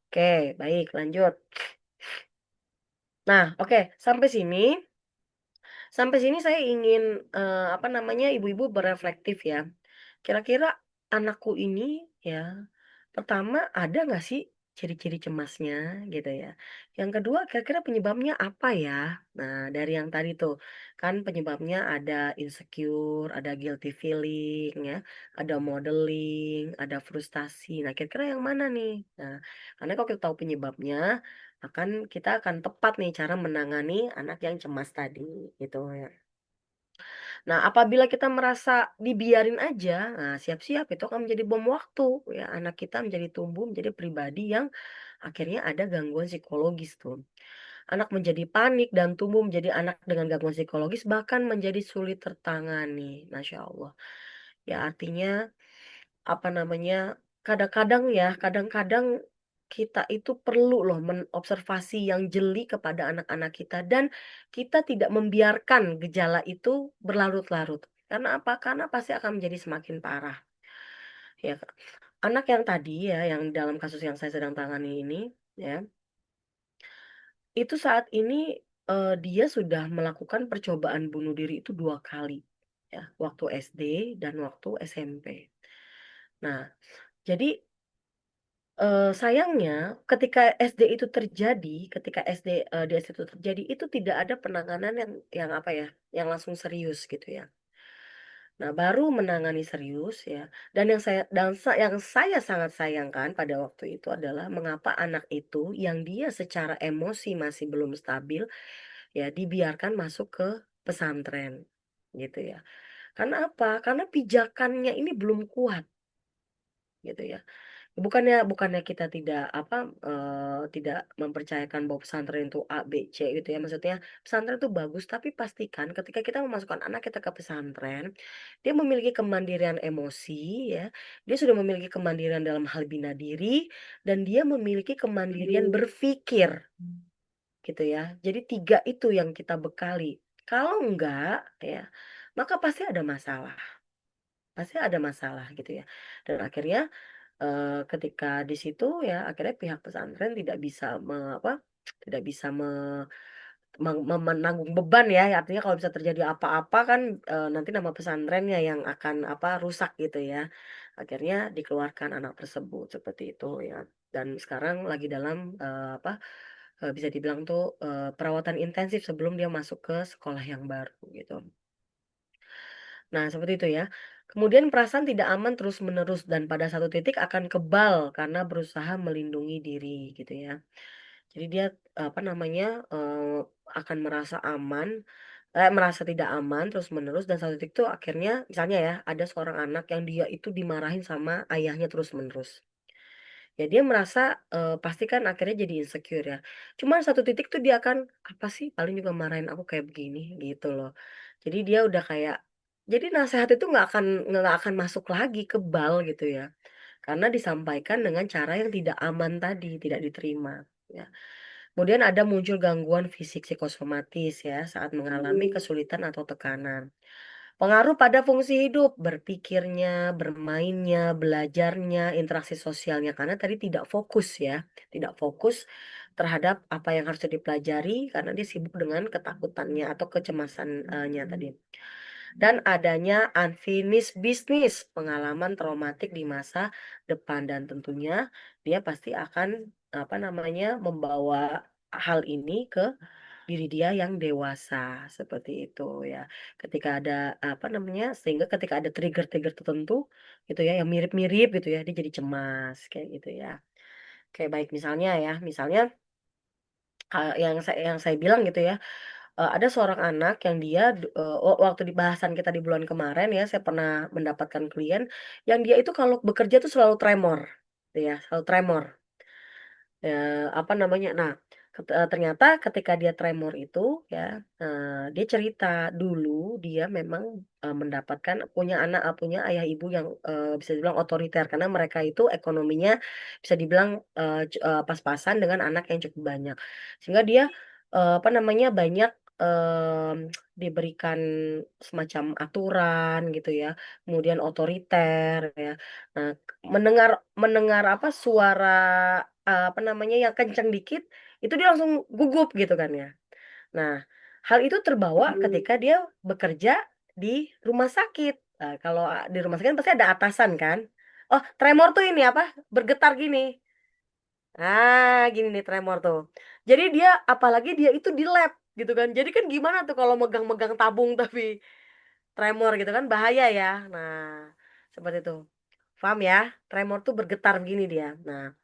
Oke, baik lanjut. Nah, oke, sampai sini saya ingin, apa namanya, ibu-ibu bereflektif ya. Kira-kira anakku ini ya, pertama ada nggak sih ciri-ciri cemasnya gitu ya. Yang kedua, kira-kira penyebabnya apa ya? Nah, dari yang tadi tuh, kan penyebabnya ada insecure, ada guilty feeling ya, ada modeling, ada frustasi. Nah, kira-kira yang mana nih? Nah, karena kalau kita tahu penyebabnya, kita akan tepat nih cara menangani anak yang cemas tadi gitu ya. Nah, apabila kita merasa dibiarin aja, nah siap-siap itu akan menjadi bom waktu ya. Anak kita menjadi tumbuh menjadi pribadi yang akhirnya ada gangguan psikologis tuh. Anak menjadi panik dan tumbuh menjadi anak dengan gangguan psikologis bahkan menjadi sulit tertangani. Masya Allah. Ya artinya apa namanya, kadang-kadang kita itu perlu loh menobservasi yang jeli kepada anak-anak kita dan kita tidak membiarkan gejala itu berlarut-larut. Karena apa? Karena pasti akan menjadi semakin parah, ya, Kak. Anak yang tadi ya, yang dalam kasus yang saya sedang tangani ini, ya, itu saat ini, dia sudah melakukan percobaan bunuh diri itu 2 kali, ya, waktu SD dan waktu SMP. Nah, jadi sayangnya ketika di SD itu terjadi, itu tidak ada penanganan yang apa ya, yang langsung serius gitu ya. Nah, baru menangani serius ya, yang saya sangat sayangkan pada waktu itu adalah mengapa anak itu yang dia secara emosi masih belum stabil, ya dibiarkan masuk ke pesantren, gitu ya. Karena apa? Karena pijakannya ini belum kuat, gitu ya. Bukannya bukannya kita tidak mempercayakan bahwa pesantren itu A, B, C gitu ya, maksudnya pesantren itu bagus, tapi pastikan ketika kita memasukkan anak kita ke pesantren, dia memiliki kemandirian emosi ya, dia sudah memiliki kemandirian dalam hal bina diri, dan dia memiliki kemandirian berpikir, gitu ya. Jadi 3 itu yang kita bekali. Kalau enggak ya, maka pasti ada masalah gitu ya. Dan akhirnya ketika di situ ya akhirnya pihak pesantren tidak bisa tidak bisa menanggung beban ya, artinya kalau bisa terjadi apa-apa kan, nanti nama pesantrennya yang akan rusak gitu ya. Akhirnya dikeluarkan anak tersebut seperti itu ya, dan sekarang lagi dalam, bisa dibilang tuh, perawatan intensif sebelum dia masuk ke sekolah yang baru gitu. Nah, seperti itu ya. Kemudian perasaan tidak aman terus-menerus dan pada satu titik akan kebal karena berusaha melindungi diri gitu ya. Jadi dia akan merasa tidak aman terus-menerus dan satu titik itu akhirnya misalnya ya ada seorang anak yang dia itu dimarahin sama ayahnya terus-menerus. Ya dia merasa, pasti kan akhirnya jadi insecure ya. Cuman satu titik tuh dia akan, "Apa sih paling juga marahin aku kayak begini," gitu loh. Jadi dia udah kayak jadi nasehat itu nggak akan masuk lagi, kebal gitu ya. Karena disampaikan dengan cara yang tidak aman tadi, tidak diterima, ya. Kemudian ada muncul gangguan fisik psikosomatis ya saat mengalami kesulitan atau tekanan. Pengaruh pada fungsi hidup, berpikirnya, bermainnya, belajarnya, interaksi sosialnya, karena tadi tidak fokus ya, tidak fokus terhadap apa yang harus dipelajari karena dia sibuk dengan ketakutannya atau kecemasannya tadi. Dan adanya unfinished business, pengalaman traumatik di masa depan dan tentunya dia pasti akan membawa hal ini ke diri dia yang dewasa, seperti itu ya. Sehingga ketika ada trigger-trigger tertentu gitu ya, yang mirip-mirip gitu ya, dia jadi cemas, kayak gitu ya. Kayak baik misalnya, yang saya bilang gitu ya, ada seorang anak yang dia waktu di bahasan kita di bulan kemarin ya, saya pernah mendapatkan klien yang dia itu kalau bekerja tuh selalu tremor, gitu ya, selalu tremor. Ternyata ketika dia tremor itu ya, dia cerita dulu dia memang, punya ayah ibu yang, bisa dibilang otoriter karena mereka itu ekonominya bisa dibilang, pas-pasan dengan anak yang cukup banyak. Sehingga dia, banyak, diberikan semacam aturan gitu ya, kemudian otoriter ya. Nah, mendengar mendengar suara yang kencang dikit, itu dia langsung gugup gitu kan ya. Nah, hal itu terbawa ketika dia bekerja di rumah sakit. Kalau di rumah sakit kan pasti ada atasan kan. Oh, tremor tuh ini bergetar gini. Gini nih tremor tuh. Jadi dia, apalagi dia itu di lab gitu kan. Jadi kan gimana tuh kalau megang-megang tabung tapi tremor gitu kan bahaya ya. Nah, seperti itu. Paham ya? Tremor tuh bergetar begini dia. Nah,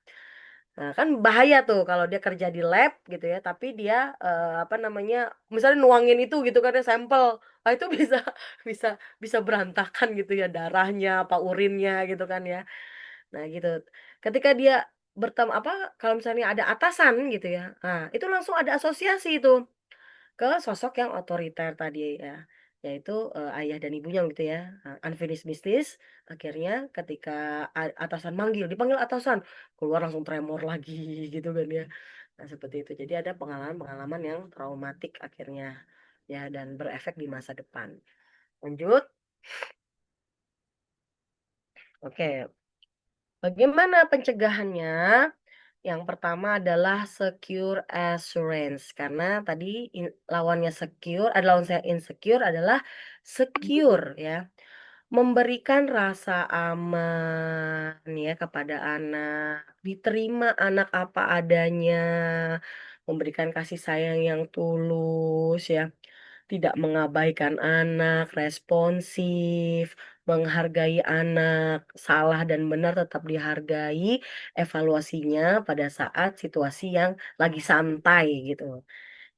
kan bahaya tuh kalau dia kerja di lab gitu ya, tapi dia apa namanya, misalnya nuangin itu gitu kan ya sampel, itu bisa bisa bisa berantakan gitu ya darahnya, apa urinnya gitu kan ya. Nah gitu. Ketika dia bertemu apa, kalau misalnya ada atasan gitu ya, nah itu langsung ada asosiasi itu ke sosok yang otoriter tadi ya, yaitu ayah dan ibunya gitu ya. Nah, unfinished business, akhirnya ketika atasan manggil, dipanggil atasan, keluar langsung tremor lagi gitu kan ya. Nah, seperti itu. Jadi ada pengalaman-pengalaman yang traumatik akhirnya ya dan berefek di masa depan. Lanjut. Oke, bagaimana pencegahannya? Yang pertama adalah secure assurance karena tadi lawannya secure, ada lawan saya insecure adalah secure ya. Memberikan rasa aman ya kepada anak, diterima anak apa adanya, memberikan kasih sayang yang tulus ya, tidak mengabaikan anak, responsif, menghargai anak, salah dan benar tetap dihargai, evaluasinya pada saat situasi yang lagi santai gitu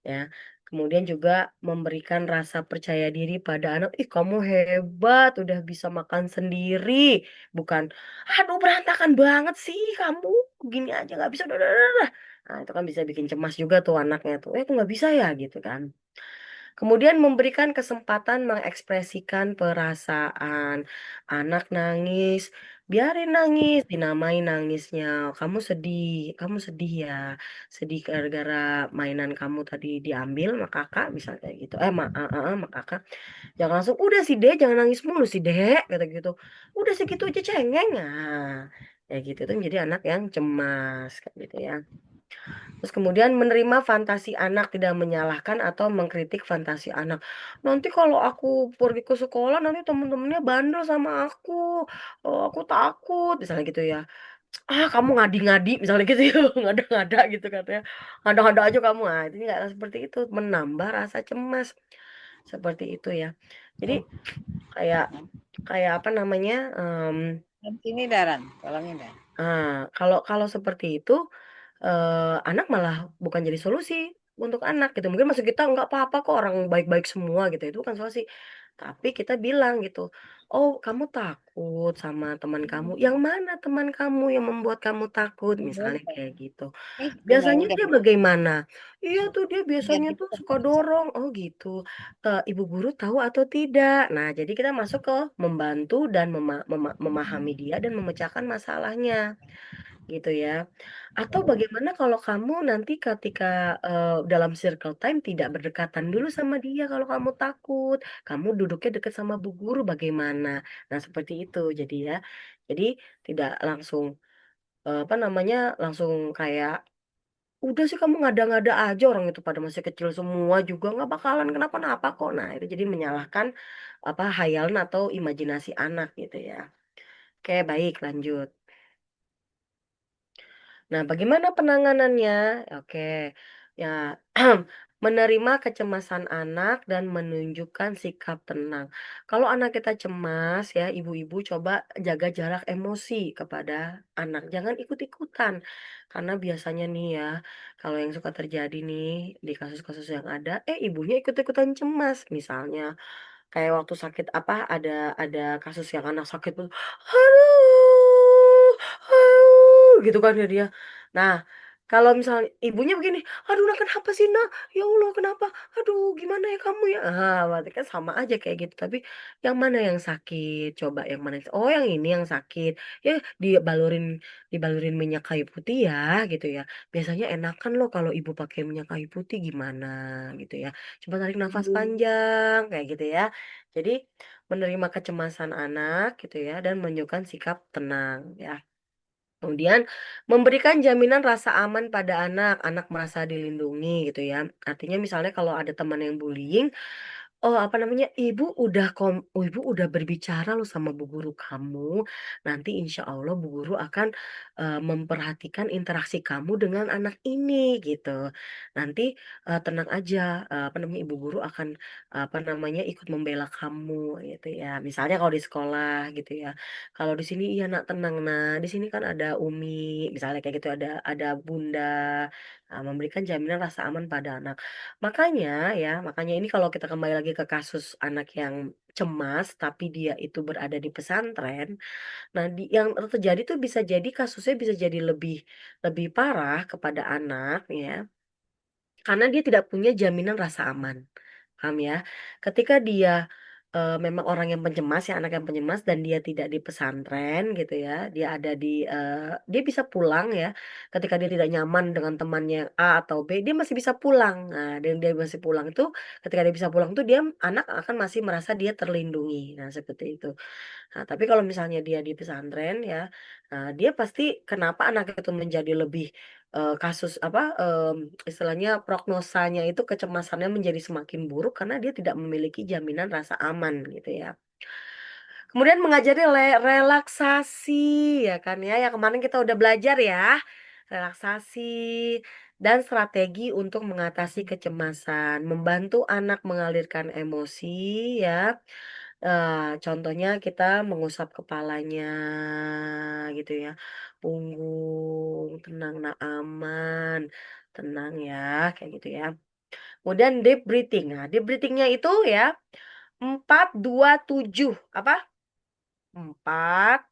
ya. Kemudian juga memberikan rasa percaya diri pada anak, ih kamu hebat, udah bisa makan sendiri. Bukan, aduh berantakan banget sih kamu, gini aja nggak bisa. Udah, udah, udah. Nah itu kan bisa bikin cemas juga tuh anaknya tuh, aku nggak bisa ya gitu kan. Kemudian memberikan kesempatan mengekspresikan perasaan. Anak nangis, biarin nangis, dinamai nangisnya. Kamu sedih ya. Sedih gara-gara mainan kamu tadi diambil sama kakak, misalnya kayak gitu. Sama kakak. Jangan langsung, udah sih dek, jangan nangis mulu sih dek, kata gitu. Udah segitu aja cengeng. Nah, kayak gitu tuh menjadi anak yang cemas, kayak gitu ya. Terus kemudian menerima fantasi anak, tidak menyalahkan atau mengkritik fantasi anak. Nanti kalau aku pergi ke sekolah, nanti temen-temennya bandel sama aku. Oh, aku takut, misalnya gitu ya. Kamu ngadi-ngadi, misalnya gitu ya. Ngada-ngada gitu katanya. Ngada-ngada aja kamu. Nah, itu nggak seperti itu. Menambah rasa cemas. Seperti itu ya. Jadi kayak kayak apa namanya? Dan sini Daran, tolongin Dar. Kalau kalau seperti itu anak malah bukan jadi solusi untuk anak gitu. Mungkin maksud kita nggak apa-apa kok orang baik-baik semua gitu. Itu bukan solusi. Tapi kita bilang gitu, oh kamu takut sama teman kamu. Yang mana teman kamu yang membuat kamu takut? Misalnya Boleh. kayak gitu. Udah, Biasanya udah. dia bagaimana? Iya tuh dia Biar biasanya kita tuh suka tetap bisa. dorong. Oh gitu. Ibu guru tahu atau tidak? Nah jadi kita masuk ke membantu dan memahami dia dan memecahkan masalahnya gitu ya. Atau bagaimana kalau kamu nanti ketika dalam circle time tidak berdekatan dulu sama dia kalau kamu takut, kamu duduknya dekat sama bu guru bagaimana? Nah, seperti itu jadi ya. Jadi tidak langsung apa namanya? Langsung kayak udah sih kamu ngada-ngada aja orang itu pada masih kecil semua juga nggak bakalan kenapa-napa kok. Nah, itu jadi menyalahkan apa hayalan atau imajinasi anak gitu ya. Oke, baik, lanjut. Nah, bagaimana penanganannya? Oke, ya, menerima kecemasan anak dan menunjukkan sikap tenang. Kalau anak kita cemas, ya, ibu-ibu coba jaga jarak emosi kepada anak. Jangan ikut-ikutan, karena biasanya nih ya, kalau yang suka terjadi nih di kasus-kasus yang ada, ibunya ikut-ikutan cemas, misalnya. Kayak waktu sakit apa ada kasus yang anak sakit tuh, aduh, aduh, gitu kan ya dia. Nah, kalau misalnya ibunya begini, aduh nak kenapa sih nak? Ya Allah kenapa? Aduh gimana ya kamu ya? Berarti kan sama aja kayak gitu. Tapi yang mana yang sakit? Coba yang mana? Oh yang ini yang sakit. Ya dibalurin dibalurin minyak kayu putih ya gitu ya. Biasanya enakan loh kalau ibu pakai minyak kayu putih gimana gitu ya. Coba tarik nafas panjang kayak gitu ya. Jadi menerima kecemasan anak gitu ya dan menunjukkan sikap tenang ya. Kemudian memberikan jaminan rasa aman pada anak, anak merasa dilindungi gitu ya. Artinya misalnya kalau ada teman yang bullying, Oh, apa namanya? Ibu udah berbicara loh sama bu guru kamu. Nanti insya Allah bu guru akan memperhatikan interaksi kamu dengan anak ini gitu. Nanti tenang aja, apa namanya ibu guru akan apa namanya ikut membela kamu gitu ya. Misalnya kalau di sekolah gitu ya. Kalau di sini iya nak tenang nah. Di sini kan ada Umi, misalnya kayak gitu ada Bunda, memberikan jaminan rasa aman pada anak. Makanya makanya ini kalau kita kembali lagi ke kasus anak yang cemas tapi dia itu berada di pesantren, nah yang terjadi tuh bisa jadi kasusnya bisa jadi lebih lebih parah kepada anak ya, karena dia tidak punya jaminan rasa aman. Paham ya? Ketika dia memang orang yang pencemas ya, anak yang pencemas dan dia tidak di pesantren gitu ya, dia ada di dia bisa pulang ya. Ketika dia tidak nyaman dengan temannya yang A atau B, dia masih bisa pulang. Nah, dan dia masih pulang itu, ketika dia bisa pulang tuh dia anak akan masih merasa dia terlindungi. Nah, seperti itu. Nah, tapi kalau misalnya dia di pesantren ya, dia pasti kenapa anak itu menjadi lebih kasus apa istilahnya prognosanya itu kecemasannya menjadi semakin buruk karena dia tidak memiliki jaminan rasa aman gitu ya. Kemudian mengajari relaksasi ya kan ya, yang kemarin kita udah belajar ya. Relaksasi dan strategi untuk mengatasi kecemasan, membantu anak mengalirkan emosi ya. Contohnya kita mengusap kepalanya gitu ya. Punggung, tenang nak aman, tenang ya, kayak gitu ya. Kemudian deep breathing. Nah, deep breathingnya itu ya 4 2 7 apa? 4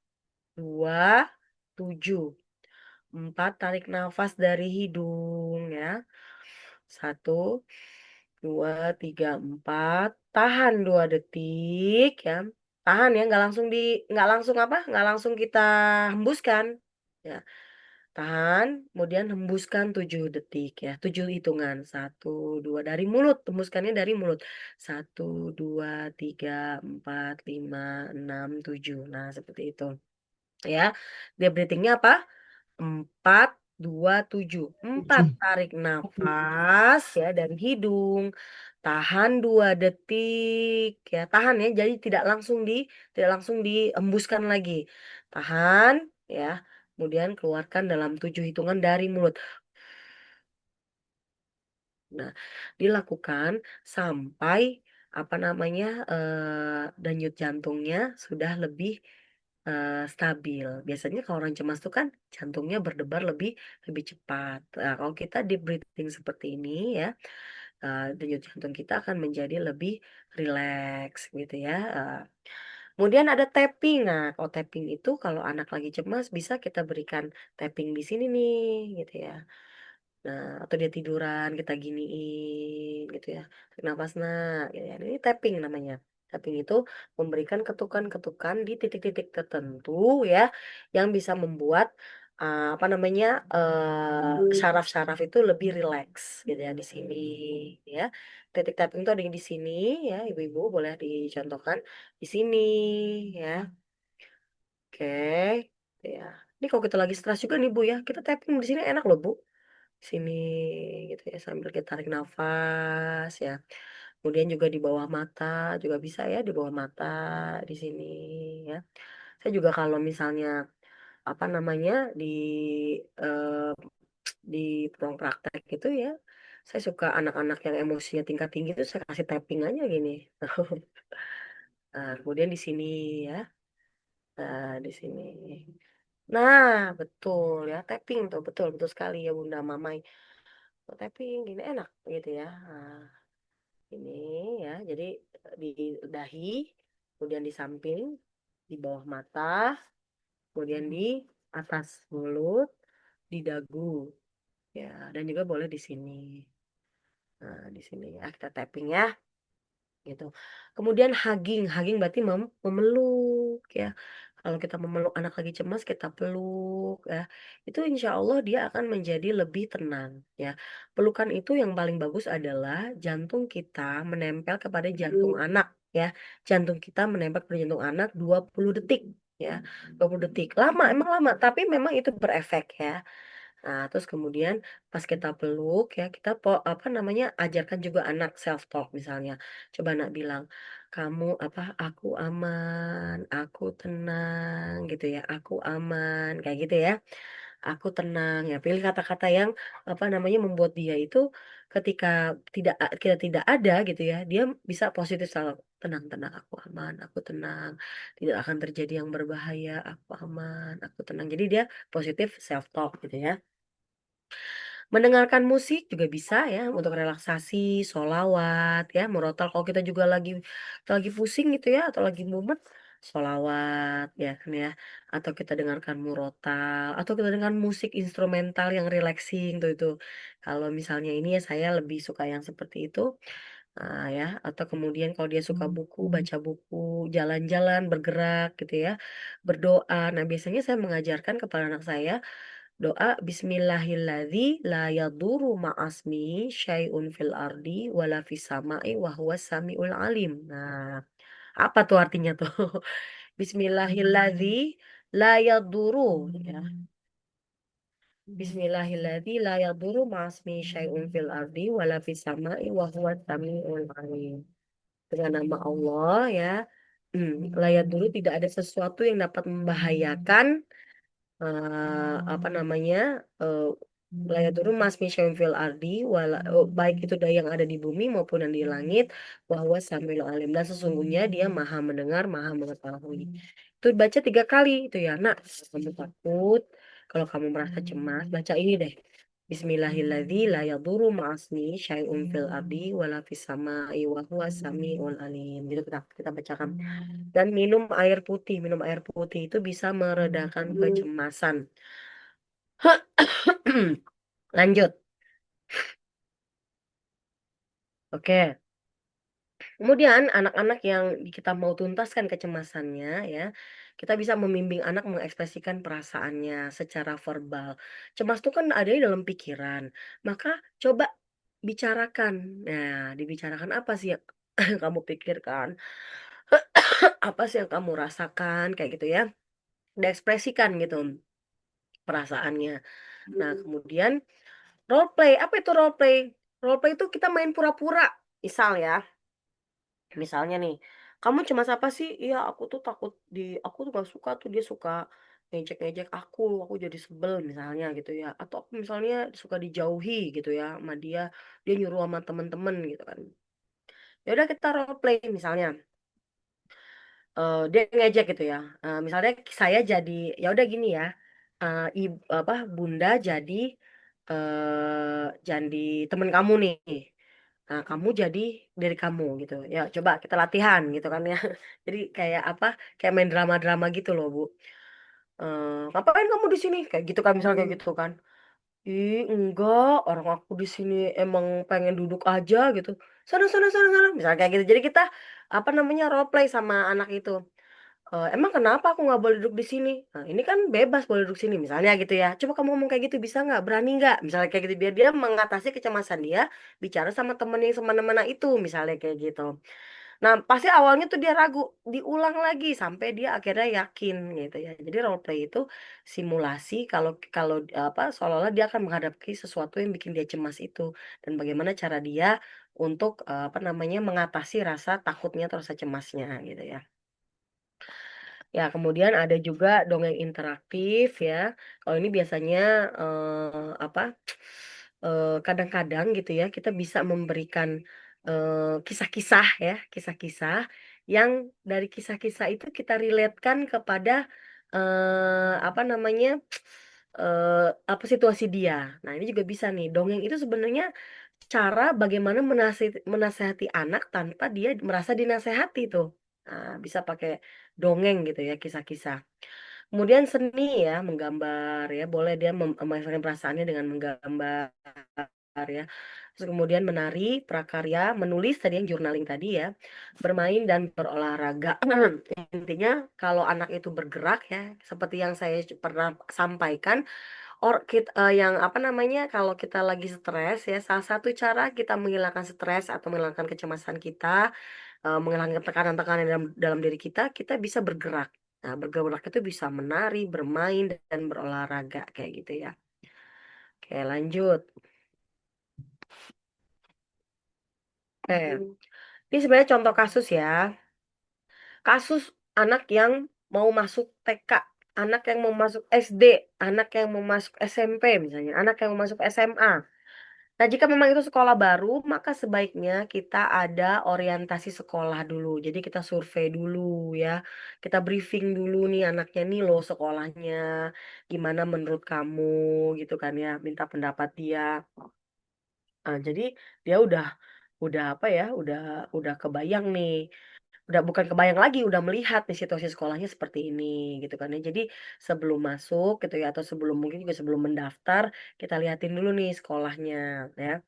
2 7. 4 tarik nafas dari hidung ya. 1 2 3 4 tahan 2 detik ya. Tahan ya, nggak langsung apa? Nggak langsung kita hembuskan. Ya, tahan, kemudian hembuskan 7 detik ya. 7 hitungan. 1 2 dari mulut, hembuskannya dari mulut. 1 2 3 4 5 6 7. Nah, seperti itu. Ya, dia breathingnya apa? 4 2 7. 4 tarik nafas ya dari hidung, tahan 2 detik ya, tahan ya, jadi tidak langsung dihembuskan lagi, tahan ya, kemudian keluarkan dalam 7 hitungan dari mulut. Nah, dilakukan sampai apa namanya denyut jantungnya sudah lebih stabil. Biasanya kalau orang cemas tuh kan jantungnya berdebar lebih lebih cepat. Nah, kalau kita deep breathing seperti ini ya, denyut jantung kita akan menjadi lebih rileks gitu ya. Kemudian ada tapping. Nah, kalau tapping itu kalau anak lagi cemas bisa kita berikan tapping di sini nih gitu ya. Nah, atau dia tiduran kita giniin gitu ya. Tarik nafas nak gitu ya. Ini tapping namanya. Tapping itu memberikan ketukan-ketukan di titik-titik tertentu ya yang bisa membuat apa namanya syaraf-syaraf itu lebih rileks gitu ya di sini ya. Titik tapping itu ada yang di sini ya, ibu-ibu boleh dicontohkan di sini ya. Oke. Ya. Ini kalau kita lagi stres juga nih Bu ya, kita tapping di sini enak loh Bu, sini gitu ya sambil kita tarik nafas ya. Kemudian juga di bawah mata juga bisa ya, di bawah mata di sini ya. Saya juga kalau misalnya apa namanya eh, di ruang praktek gitu ya, saya suka anak-anak yang emosinya tingkat tinggi itu saya kasih tapping aja gini. Nah, kemudian di sini ya, di sini. Nah, betul ya, tapping tuh betul betul sekali ya Bunda Mamai. Tapping gini enak gitu ya. Nah, ini ya, jadi di dahi, kemudian di samping, di bawah mata, kemudian di atas mulut, di dagu, ya, dan juga boleh di sini. Nah, di sini ya kita tapping ya, gitu. Kemudian hugging, hugging berarti memeluk ya. Kalau kita memeluk anak lagi cemas, kita peluk ya. Itu insya Allah dia akan menjadi lebih tenang ya. Pelukan itu yang paling bagus adalah jantung kita menempel kepada jantung anak ya. Jantung kita menempel kepada jantung anak 20 detik ya. 20 detik. Lama, emang lama, tapi memang itu berefek ya. Nah, terus kemudian pas kita peluk ya, kita apa namanya ajarkan juga anak self talk misalnya. Coba anak bilang, kamu apa aku aman, aku tenang gitu ya, aku aman kayak gitu ya. Aku tenang ya. Pilih kata-kata yang apa namanya membuat dia itu ketika kita tidak ada gitu ya, dia bisa positif selalu tenang tenang aku aman, aku tenang, tidak akan terjadi yang berbahaya, aku aman, aku tenang. Jadi dia positif self talk gitu ya. Mendengarkan musik juga bisa ya untuk relaksasi, sholawat ya, murotal kalau kita juga lagi pusing gitu ya atau lagi mumet, sholawat ya kan ya, atau kita dengarkan murotal atau kita dengarkan musik instrumental yang relaxing tuh itu. Kalau misalnya ini ya saya lebih suka yang seperti itu, ya atau kemudian kalau dia suka buku, baca buku, jalan-jalan, bergerak gitu ya, berdoa. Nah biasanya saya mengajarkan kepada anak saya doa Bismillahilladzi la yadurru ma'asmi syai'un fil ardi wala fis sama'i wa huwas samiul alim. Nah, apa tuh artinya tuh? Bismillahilladzi la yadurru ya. Bismillahilladzi la yadurru ma'asmi syai'un fil ardi wala fis sama'i wa huwas samiul alim. Dengan nama Allah ya. La yadurru tidak ada sesuatu yang dapat membahayakan apa namanya layak turun mas Misyam fil ardi baik itu dari yang ada di bumi maupun yang di langit bahwa sambil alim dan sesungguhnya dia maha mendengar maha mengetahui itu baca 3 kali itu ya nak kamu takut kalau kamu merasa cemas baca ini deh Bismillahilladzi la yadurru ma'asmi syai'un fil ardi wala fis sama'i wa huwas samiul alim. Gitu kita bacakan. Dan minum air putih itu bisa meredakan kecemasan. Lanjut. Oke. Kemudian anak-anak yang kita mau tuntaskan kecemasannya ya, kita bisa membimbing anak mengekspresikan perasaannya secara verbal. Cemas itu kan ada di dalam pikiran. Maka coba bicarakan. Nah, dibicarakan apa sih yang kamu pikirkan? Apa sih yang kamu rasakan kayak gitu ya? Diekspresikan gitu perasaannya. Nah, kemudian role play. Apa itu role play? Role play itu kita main pura-pura. Misal ya, misalnya nih, kamu cemas apa sih? Iya, aku tuh takut aku tuh gak suka tuh dia suka ngejek-ngejek aku jadi sebel misalnya gitu ya. Atau aku misalnya suka dijauhi gitu ya sama dia nyuruh sama temen-temen gitu kan. Ya udah kita role play misalnya. Dia ngejek gitu ya. Misalnya saya jadi ya udah gini ya. Apa Bunda jadi temen kamu nih. Nah, kamu jadi dari kamu gitu. Ya, coba kita latihan gitu kan ya. Jadi kayak apa? Kayak main drama-drama gitu loh, Bu. Ngapain kamu di sini? Kayak gitu kan misalnya kayak gitu kan. Ih, enggak, orang aku di sini emang pengen duduk aja gitu. Sana sana sana sana. Misalnya kayak gitu. Jadi kita apa namanya role play sama anak itu. Emang kenapa aku nggak boleh duduk di sini? Nah, ini kan bebas boleh duduk sini, misalnya gitu ya. Coba kamu ngomong kayak gitu bisa nggak? Berani nggak? Misalnya kayak gitu biar dia mengatasi kecemasan dia, bicara sama temen yang semana-mana itu, misalnya kayak gitu. Nah, pasti awalnya tuh dia ragu, diulang lagi sampai dia akhirnya yakin gitu ya. Jadi role play itu simulasi kalau kalau apa seolah-olah dia akan menghadapi sesuatu yang bikin dia cemas itu dan bagaimana cara dia untuk apa namanya mengatasi rasa takutnya atau rasa cemasnya gitu ya. Ya, kemudian ada juga dongeng interaktif ya. Kalau ini biasanya apa? Kadang-kadang gitu ya kita bisa memberikan kisah-kisah ya, kisah-kisah yang dari kisah-kisah itu kita relatekan kepada apa namanya? Apa situasi dia. Nah, ini juga bisa nih. Dongeng itu sebenarnya cara bagaimana menasehati anak tanpa dia merasa dinasehati tuh. Nah, bisa pakai dongeng gitu ya, kisah-kisah. Kemudian seni ya, menggambar ya, boleh dia memanfaatkan perasaannya dengan menggambar ya. Terus kemudian menari, prakarya, menulis tadi yang journaling tadi ya, bermain dan berolahraga. Intinya kalau anak itu bergerak ya, seperti yang saya pernah sampaikan, yang apa namanya, kalau kita lagi stres ya, salah satu cara kita menghilangkan stres atau menghilangkan kecemasan kita, menghilangkan tekanan-tekanan dalam dalam diri kita, kita bisa bergerak. Nah, bergerak itu bisa menari, bermain, dan berolahraga kayak gitu ya. Oke, lanjut. Oke, ini sebenarnya contoh kasus ya. Kasus anak yang mau masuk TK, anak yang mau masuk SD, anak yang mau masuk SMP misalnya, anak yang mau masuk SMA. Nah, jika memang itu sekolah baru, maka sebaiknya kita ada orientasi sekolah dulu. Jadi kita survei dulu ya. Kita briefing dulu nih anaknya nih loh sekolahnya. Gimana menurut kamu gitu kan ya. Minta pendapat dia. Jadi dia udah apa ya? Udah kebayang nih. Udah bukan kebayang lagi, udah melihat nih situasi sekolahnya seperti ini gitu kan ya. Jadi sebelum masuk gitu ya atau sebelum mungkin juga sebelum mendaftar, kita lihatin dulu nih sekolahnya ya.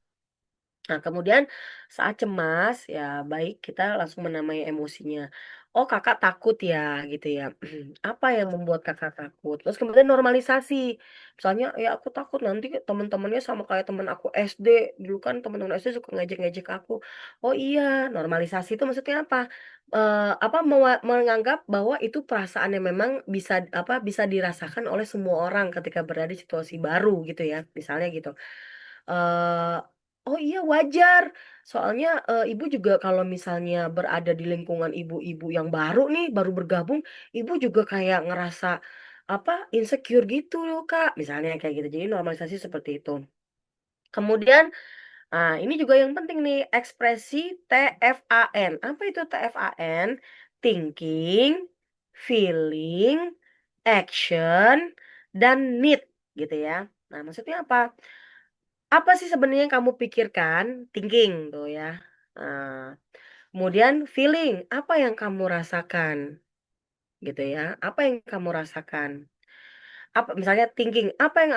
Nah, kemudian saat cemas, ya baik kita langsung menamai emosinya. Oh, kakak takut ya, gitu ya. Apa yang membuat kakak takut? Terus kemudian normalisasi. Misalnya, ya aku takut nanti teman-temannya sama kayak teman aku SD. Dulu kan teman-teman SD suka ngejek-ngejek aku. Oh iya, normalisasi itu maksudnya apa? Apa menganggap bahwa itu perasaan yang memang bisa dirasakan oleh semua orang ketika berada di situasi baru gitu ya. Misalnya gitu. eh oh iya wajar. Soalnya ibu juga kalau misalnya berada di lingkungan ibu-ibu yang baru nih, baru bergabung, ibu juga kayak ngerasa apa insecure gitu loh Kak. Misalnya kayak gitu. Jadi normalisasi seperti itu. Kemudian ini juga yang penting nih, ekspresi TFAN. Apa itu TFAN? Thinking, feeling, action, dan need gitu ya. Nah, maksudnya apa? Apa sih sebenarnya yang kamu pikirkan? Thinking tuh ya. Nah, kemudian feeling, apa yang kamu rasakan? Gitu ya. Apa yang kamu rasakan? Apa misalnya thinking, apa yang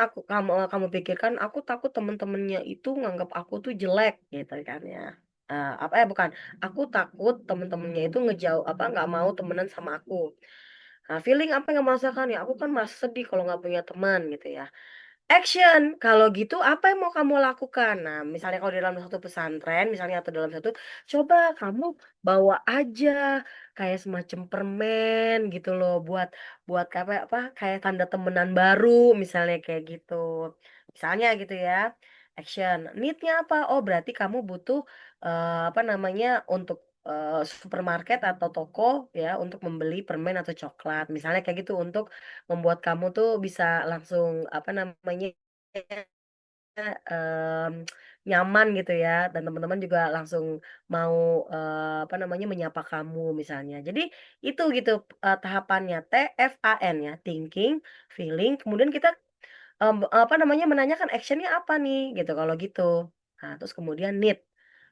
kamu pikirkan? Aku takut teman-temannya itu nganggap aku tuh jelek gitu kan ya. Apa ya bukan, aku takut teman-temannya itu ngejauh apa nggak mau temenan sama aku. Nah, feeling apa yang kamu rasakan ya? Aku kan merasa sedih kalau nggak punya teman gitu ya. Action, kalau gitu apa yang mau kamu lakukan? Nah, misalnya kalau di dalam satu pesantren, misalnya atau dalam satu, coba kamu bawa aja kayak semacam permen gitu loh, buat buat apa kayak tanda temenan baru, misalnya kayak gitu. Misalnya gitu ya. Action, need-nya apa? Oh, berarti kamu butuh apa namanya untuk supermarket atau toko ya untuk membeli permen atau coklat. Misalnya kayak gitu untuk membuat kamu tuh bisa langsung apa namanya mmm, nyaman gitu ya dan teman-teman juga langsung mau apa namanya menyapa kamu misalnya. Jadi itu gitu tahapannya TFAN ya, thinking, feeling, kemudian kita apa namanya menanyakan action-nya apa nih gitu kalau gitu. Nah, terus kemudian need,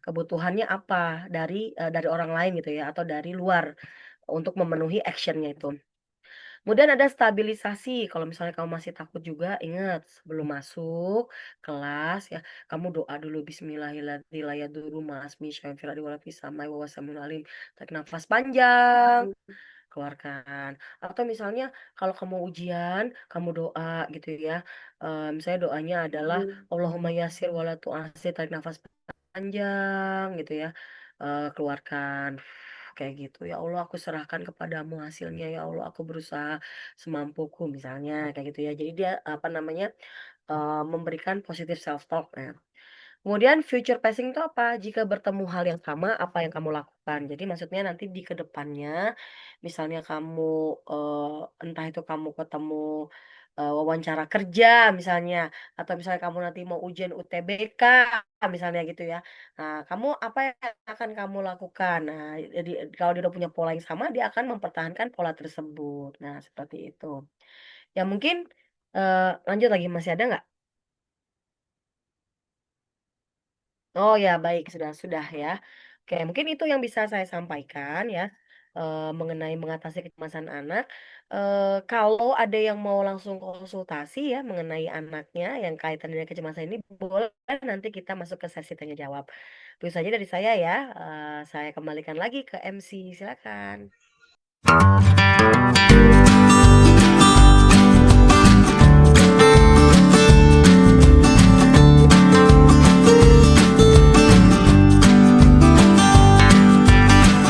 kebutuhannya apa dari orang lain gitu ya atau dari luar untuk memenuhi action-nya itu. Kemudian ada stabilisasi, kalau misalnya kamu masih takut juga, ingat sebelum masuk kelas ya, kamu doa dulu Bismillahirrahmanirrahim. Tarik nafas panjang, keluarkan. Atau misalnya kalau kamu ujian, kamu doa gitu ya. Misalnya doanya adalah Allahumma yassir wala tu'assir, tarik nafas panjang gitu ya. Keluarkan kayak gitu. Ya Allah, aku serahkan kepadamu hasilnya. Ya Allah, aku berusaha semampuku misalnya kayak gitu ya. Jadi dia apa namanya memberikan positive self talk. Nah, kemudian future pacing itu apa? Jika bertemu hal yang sama, apa yang kamu lakukan? Jadi maksudnya nanti di kedepannya, misalnya kamu entah itu kamu ketemu wawancara kerja misalnya, atau misalnya kamu nanti mau ujian UTBK misalnya gitu ya. Nah, kamu apa yang akan kamu lakukan? Nah, jadi kalau dia udah punya pola yang sama, dia akan mempertahankan pola tersebut. Nah, seperti itu. Ya mungkin lanjut lagi masih ada nggak? Oh ya, baik, sudah ya. Oke, mungkin itu yang bisa saya sampaikan ya, mengenai mengatasi kecemasan anak. Kalau ada yang mau langsung konsultasi ya mengenai anaknya yang kaitan dengan kecemasan ini, boleh nanti kita masuk ke sesi tanya jawab. Itu saja dari saya ya, saya kembalikan lagi ke MC, silakan.